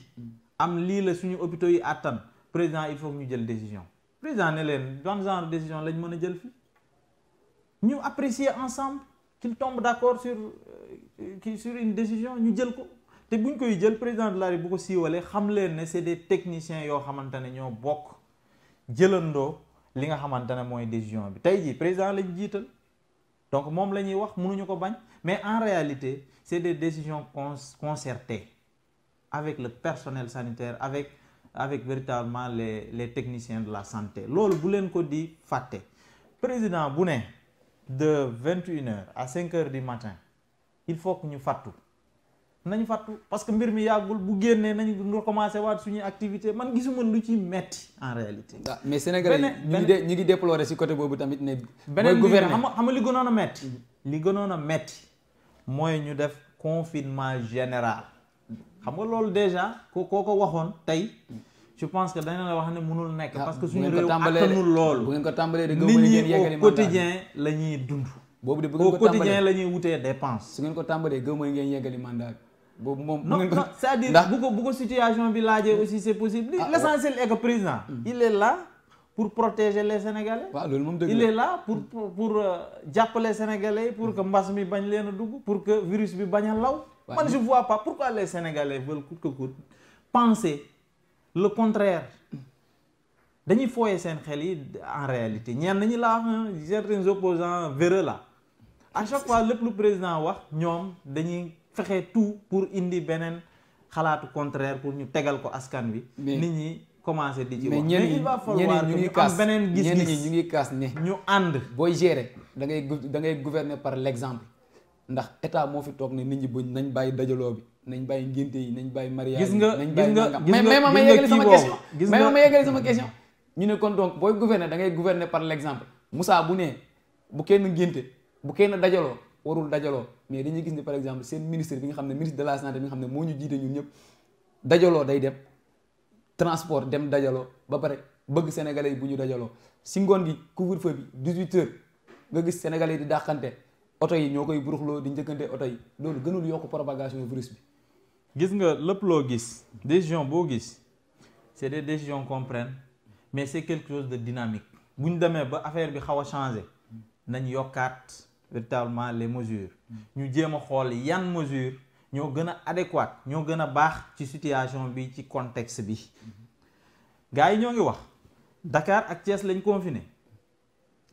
S2: lii la suñu hôpitaux yi àttan président il faut que ñu jël décision président ne leen ban genre de décision lañ mën a jël fii ñu apprécier ensemble qu'il tombe d'accord sur une décision ñu jël ko te buñ koy jël président de la République bu ko siiwalee xam leen ne c'est des techniciens yoo xamante ne ñoo bokk jëlandoo li nga xamante ne mooy décision bi tey jii président lañ jiital donc moom la ñuy wax mënuñu ko bañ mais en réalité c'est des décisions concertées avec le personnel sanitaire avec véritablement les techniciens de la santé loolu bu leen ko di fàtte président bu ne de 21h à 5h du matin il faut que ñu nañu fàttu parce que mbir mi yàggul bu génnee nañu commencé waat suñuy activité man gisuma lu ci metti en réalité.
S1: mais Sénégalais yi ñu ngi déplorer ci côté boobu tamit ne.
S2: beneen gouverner xam nga li gënoon a metti. li gënoon a metti mooy ñu def confinement général xam nga loolu déjà ko waxoon tey je pense que dañ la wax ne mënul nekk. parce que suñu réew attanul loolu.
S1: bu ngeen ko tàmbalee de
S2: nit ñi au quotidien la ñuy dund.
S1: boobu de bu ngeen ko
S2: au quotidien la ñuy wutee dépense.
S1: su ngeen ko tàmbalee gëm mooy ngeen yeggali mandat bi. boobu moom
S2: non c'est-à-dire bu ko situation bi laajee aussi c'est possible. L'essentiel est que président. il est là pour protéger les Sénégalais.
S1: waaw loolu moom dëgg
S2: il est là pour jàppale Sénégalais pour que mbas mi bañ leen a dugg pour que virus bi bañ a law. man je vois pas pourquoi les Sénégalais veulent coûte que coûte penser le contraire. dañuy fooyee seen xel yi en réalité ñenn ñi la wax certains opposants véreux là à chaque fois lépp lu président wax ñoom dañuy fexe tout pour indi beneen xalaatu contraire pour ñu tegal ko askan bi. nit ñi commencé di ci wax. mais il va falloir que ñu am beneen gis-gis
S1: ñenn ñi ñu ngi kaas ne.
S2: ñu ànd
S1: booy gérer da ngay gouverner par l'exemple ndax état moo fi toog ne nit ñi buñ nañ bàyyi dajaloo bi. nañ bàyyi ngénte yi nañ bàyyi mariage
S2: gis nga
S1: ma yeggali sama question ma yeggali sama question ñu ne kon donc booy gouverner da ngay gouverner par l'exemple Moussa bu ne bu kenn ngénte bu kenn dajaloo warul dajaloo mais dañuy gis ne par exemple seen ministre bi nga xam ne ministre de la santé bi nga xam ne moo ñu jiite ñun ñëpp dajaloo day dem transport dem dajaloo ba pare bëgg sénégalais yi bu ñu dajaloo si ngoon gi couvre-feu bi 18h nga gis sénégalais yi di dàqante oto yi ñoo koy buruxloo di njëkkante oto yi loolu gënul yokk propagation virus bi.
S2: gis nga lépp loo gis décision boo gis c'est des décisions qu'on prenne mais c'est quelque chose de dynamique bu ñu demee ba affaire bi xaw a changé nañ yokkaat véritablement les mesures ñu jéem a xool yan mesures ñoo gën a adéquate ñoo gën a baax ci situation bi ci contexte bi gars yi ñoo ngi wax Dakar ak Thiès lañ confiné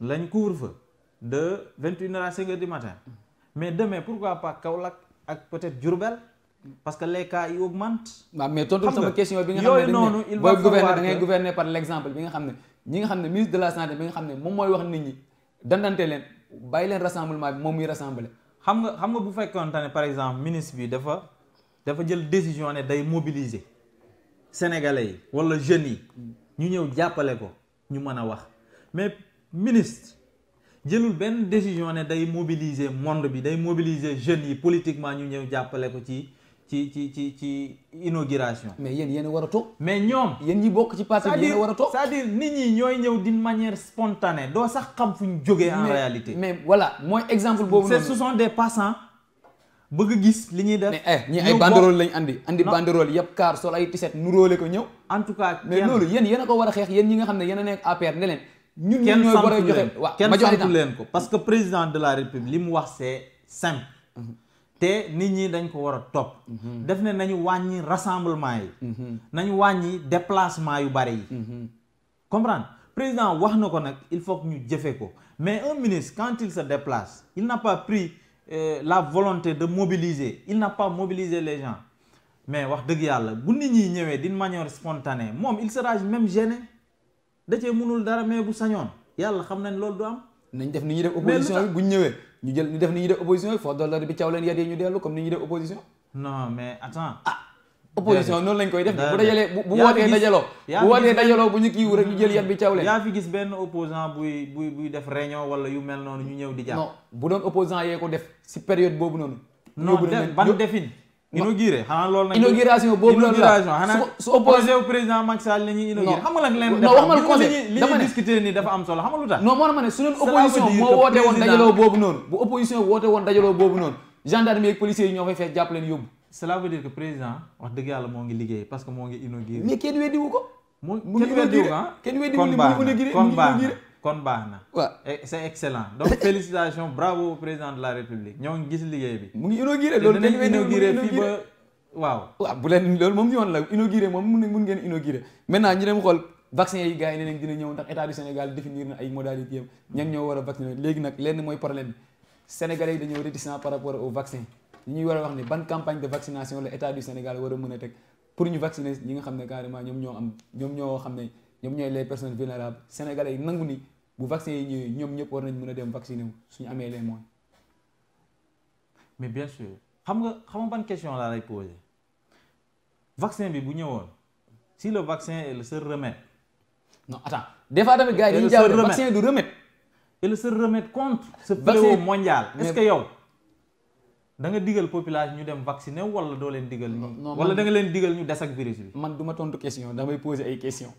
S2: lañ couvre-feu de 21h à 5h du matin mais demain pourquoi pas Kaolack ak peut-être Diourbel parce que les cas yi augmentent.
S1: waaw mais tontu sama question bi nga xam ne
S2: noonu il
S1: booy
S2: va
S1: gouverner da ngay gouverner par l'exemple bi nga xam ne ñi nga xam ne ministre de la santé bi nga xam ne moom mooy wax nit ñi dandante leen bàyyi leen rassemblement bi moom muy rassembler.
S2: xam nga bu fekkoonte ne par exemple ministre bi dafa jël décision ne day mobiliser sénégalais yi wala jeunes yi ñu ñëw jàppale ko ñu mën a wax mais ministre jëlul benn décision ne day mobiliser monde bi day mobiliser jeunes yi politiquement ñu ñëw jàppale ko ci inauguration.
S1: mais yéen a war a toog.
S2: mais ñoom
S1: yéen ñi bokk ci parti bi yéen a war a toog.
S2: c'est-à-dire nit ñi ñooy ñëw d'une manière spontanée doo sax xam fu ñu jógee en réalité.
S1: mais voilà mooy exemple boobu noonu.
S2: ce sont des passants bëgg gis li ñuy def.
S1: mais ñi ay banderole lañ andi banderole yëpp kaar sol ay tiset nuróole ko ñëw.
S2: en tout cas
S1: mais loolu yéen a ko war a xeex yéen ñi nga xam ne yéen a nekk APR ne leen. ñun ñooy war a joxe waaw
S2: kenn santu leen ko parce que président de la république li mu wax c'est simple. te nit ñi dañ ko war a topp. def ne nañu wàññi rassemblement yi. nañu wàññi déplacement yu bari yi. comprendre président wax na ko nag il faut que ñu jëfe ko mais un ministre quand il se déplace il n'a pas pris la volonté de mobiliser il n'a pas mobilisé les gens mais wax dëgg yàlla bu nit ñi ñëwee d'une manière spontanée moom il sera même gêné da cee mënul dara mais bu sañoon yàlla xam nañ loolu du am.
S1: nañ def ni ñuy def opposition bi bu ñu ñëwee ñu def ni ñuy def opposition bi foo dollar bi caw leen yadee ñu dellu comme ni ñuy def opposition.
S2: non mais attends.
S1: opposition noonu lañ koy def bu dajalee bu wootee dajaloo bu ñu kiiwu rek ñu jël yat bi caw leen.
S2: yaa fi gis benn opposant buy def réunion wala yu mel noonu ñu ñëw di jàpp.
S1: non bu doon opposant yee ko def si période boobu noonu.
S2: non ban defin. inauguré xanaa loolu nag.
S1: inauguration boobu loolu la
S2: xanaa su opposé au président Macky Sall la ñuy inauguré. xam nga nag leen dafa li ñuy discuter ni dafa am solo xam nga lu tax.
S1: non moo na ma ne su doon opposition moo woote woon dajaloo boobu noonu bu opposition woote woon dajaloo boobu noonu gendarmerie ak policiers yi ñoo fay fekk jàpp leen yóbbu.
S2: cela veut dire que président wax dëgg yàlla moo ngi liggéey parce que moo ngi inauguré.
S1: mais kenn weddiwu ko.
S2: kenn weddiwu ko
S1: kenn weddiwu li mu inauguré
S2: kon baax na
S1: waaw
S2: c'est excellent donc félicitations bravo au président de la république ñoo ngi gis liggéey bi.
S1: mu ngi inauguré loolu kenn
S2: inauguré fii ba waaw
S1: bu leen loolu moom yoon la inauguré moom mun ngeen inauguré maintenant ñu dem xool vaccin yi gars yi ne nañ dina ñëw ndax état du Sénégal définir na ay modalités yam ñan ñoo war a vacciner léegi nag lenn mooy problème bi sénégalais yi dañoo réticent par rapport au vaccin ñi ñuy war a wax ne ban campagne de vaccination la état du Sénégal war a mën a teg pour ñu vacciner ñi nga xam ne carrément ñoom ñooy les personnes vulnérables sénégalais yi nangu ni bu vaccin yi ñëwee ñoom ñëpp war nañ mën a dem vacciner wu suñu amee les moyens.
S2: mais bien sûr xam nga ban question laa lay poser vaccin bi bu ñëwoon si le vaccin est le seul remède.
S1: non attends des fois tamit gars yi dañuy jaawale vaccin du remède.
S2: et le seul remède contre ce fléau mondial. est-ce que yow da nga digal population ñu dem vacciner wala doo leen digal. wala da nga leen digal ñu des ak virus bi.
S1: man du ma tontu question damay poser ay question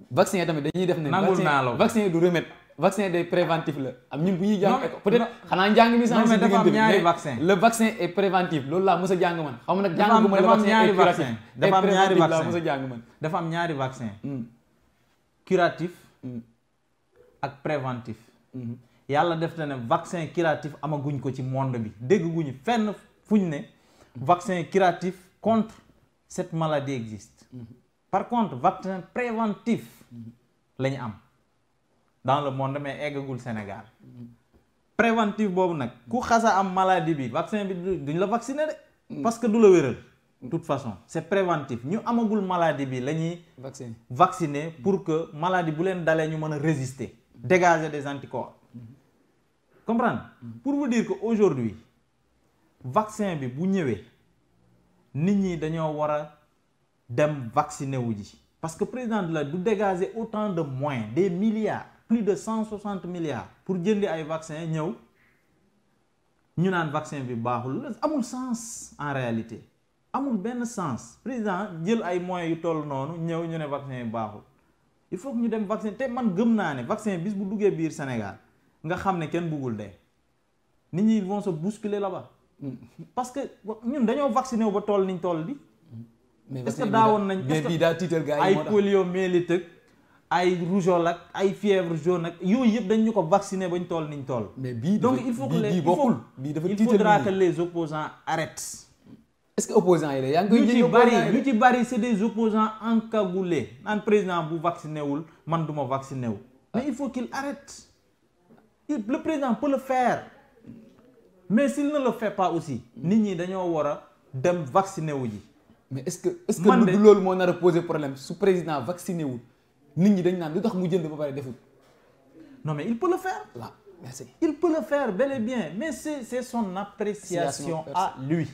S1: vaccin tamit dañuy def ne.
S2: nangul naa la
S1: vaccin du remède. vaccin day préventif la am ñun bu ñuy jàng peut-être xanaa njàng mi sax si diggante bi mais le vaccin est préventif loolu laa mës a jàng man xam nga nag jàng bu ma le vaccin est curatif
S2: dafa am ñaari vaccin
S1: laa mës a jàng man
S2: dafa am ñaari vaccin curatif ak préventif yàlla def na ne vaccin curatif amaguñ ko ci monde bi dégguñu fenn fuñ ne vaccin curatif contre cette maladie existe par contre vaccin préventif lañu am dans le monde mais eggagul Sénégal préventif boobu nag ku xasa am maladie bi vaccin bi duñ la vacciner de parce que du la wéral de toute façon c'est préventif ñu amagul maladie bi la ñuy vacciner pour que maladie bu leen dalee ñu mën a résister dégager des anticorps comprendre pour vous dire que aujourd'hui vaccin bi bu ñëwee nit ñi dañoo war a dem vacciner wu ji parce que président de la du dégager autant de moyens des milliards plus de 160 milliards pour jëndi ay vaccin ñëw ñu naan vaccin bi baaxul amul sens en réalité amul benn sens président jël ay moyens yu toll noonu ñëw ñu ne vaccin bi baaxul il faut que ñu dem vaccin te man gëm naa ne vaccin bis bu duggee biir Sénégal nga xam ne kenn buggul dee nit ñi vont se bousculer là-bas parce que ñun dañoo vacciné wu ba toll niñ toll di est-ce que daawoon nañ
S1: mais bii daa tiital gars yi
S2: ay poliomyélite ak ay rougeole ak ay fièvre jaune ak yooyu yëpp dañ ñu ko vacciné bañ toll niñ toll.
S1: mais bii
S2: donc il faut que il faudra que les opposants arrêtent.
S1: est-ce que opposants yi la yaa ngi koy
S2: ñu ci bari c'est des opposants encagoulés naan président bu vacciné wul man du ma vacciné wu. mais il faut qu'il arrête le président peut le faire mais s'il ne le fait pas aussi nit ñi dañoo war a dem vacciné wu ji.
S1: mais est-ce que du loolu moo nar a poser problème su président vacciné wul nit ñi dañ naan lu tax mu jënd ba pare deful.
S2: non mais il peut le faire.
S1: waaw merci.
S2: il peut le faire bel et bien mais c'est son appréciation à lui.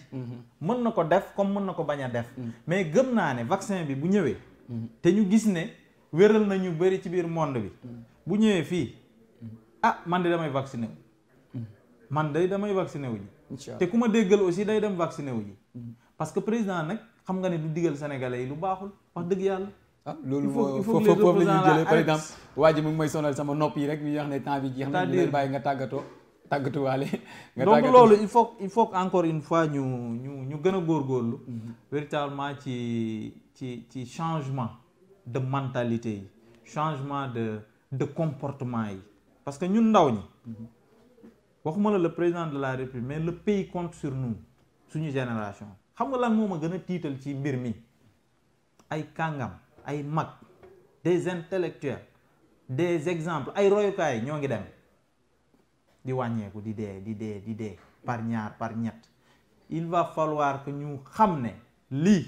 S2: mën na ko def comme mën na ko bañ a def. mais gëm naa ne vaccin bi bu ñëwee. te ñu gis ne wéral na ñu bëri ci biir monde bi. bu ñëwee fii man de damay vacciné wu. man de damay vacciné wu ji. te ku ma déggal aussi day dem vacciné wu ji. parce que président nag xam nga ne du digal sénégalais yi lu baaxul wax dëgg yàlla.
S1: loolu foofu la ñuy jëlee par exemple waa ji mu ngi may sonal sama nopp yi rek ñu wax ne temps bi jeex na ñu leen bàyyi nga tàggatuwaale
S2: donc loolu il faut encore une fois ñu gën a góorgóorlu véritablement ci changement de mentalité yi changement de comportement yi parce que ñun ndaw ñi waxuma la le président de la République mais le pays compte sur nous suñu génération xam nga lan moo ma gën a tiital ci mbir mi ay kàngam ay mag des intellectuels des exemples ay royukaay ñoo ngi dem di wàññeeku di dee par ñaar par ñett il va falloir que ñu xam ne lii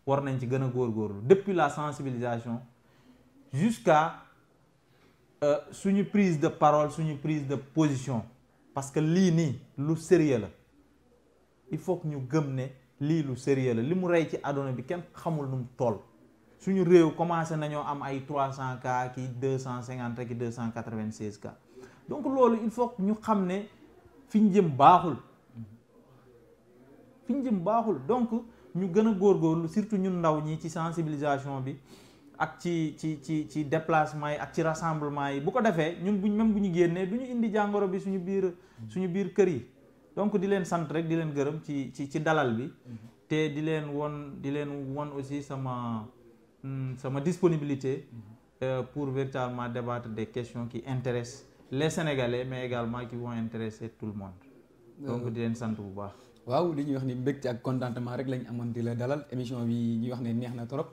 S2: war nañ ci gën a góorgóorlu depuis la sensibilisation jusqu'à suñu prise de parole suñu prise de position parce que lii nii lu sérieux la il faut que ñu gëm ne lii lu sérieux la li mu rey ci àdduna bi kenn xamul nu mu toll suñu réew commencé nañoo am ay 300 cas ki 250 ki 296 cas donc loolu il faut que ñu xam ne fi ñu jëm baaxul donc ñu gën a góorgóorlu surtout ñun ndaw ñi ci sensibilisation bi ak ci déplacement yi ak ci rassemblement yi bu ko defee ñun bu ñu génnee du ñu indi jàngoro bi suñu biir kër yi donc di leen sant rek di leen gërëm ci dalal bi te di leen won aussi sama disponibilité pour véritablement débattre des questions qui intéressent les Sénégalais mais également qui vont intéresser tout le monde donc di leen sant bu baax.
S1: waaw li ñuy wax ni mbégte ak contentement rek lañ amoon di la dalal émission bi ñuy wax ne neex na trop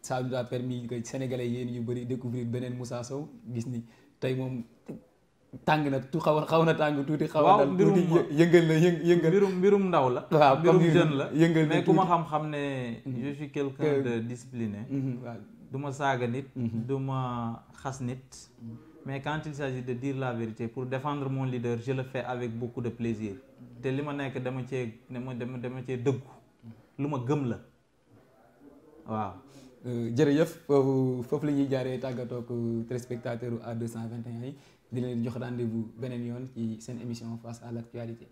S1: ça nous a permis que Sénégalais yéen ñu bëri découvrir beneen Moussa Sow gis ni tey moom tàng na xaw na tàng tuuti. xaw na dal tuuti yëngal
S2: mbirum ndaw la.
S1: waaw
S2: mbirum jeune la
S1: yëngal
S2: mais ku ma xam-xam ne. je suis quelqu'un de discipliné.
S1: waaw
S2: du ma saaga nit. du ma xas nit. mais quand il s'agit de dire la vérité pour défendre mon leader je le fais avec beaucoup de plaisir. te li ma nekk dama cee dëggu. lu ma gëm la waaw.
S1: jërëjëf foofu la ñuy jaaree tàggatoo ak téléspectateur A221 yi di leen jox rendez-vous beneen yoon ci seen émission face à l'actualité.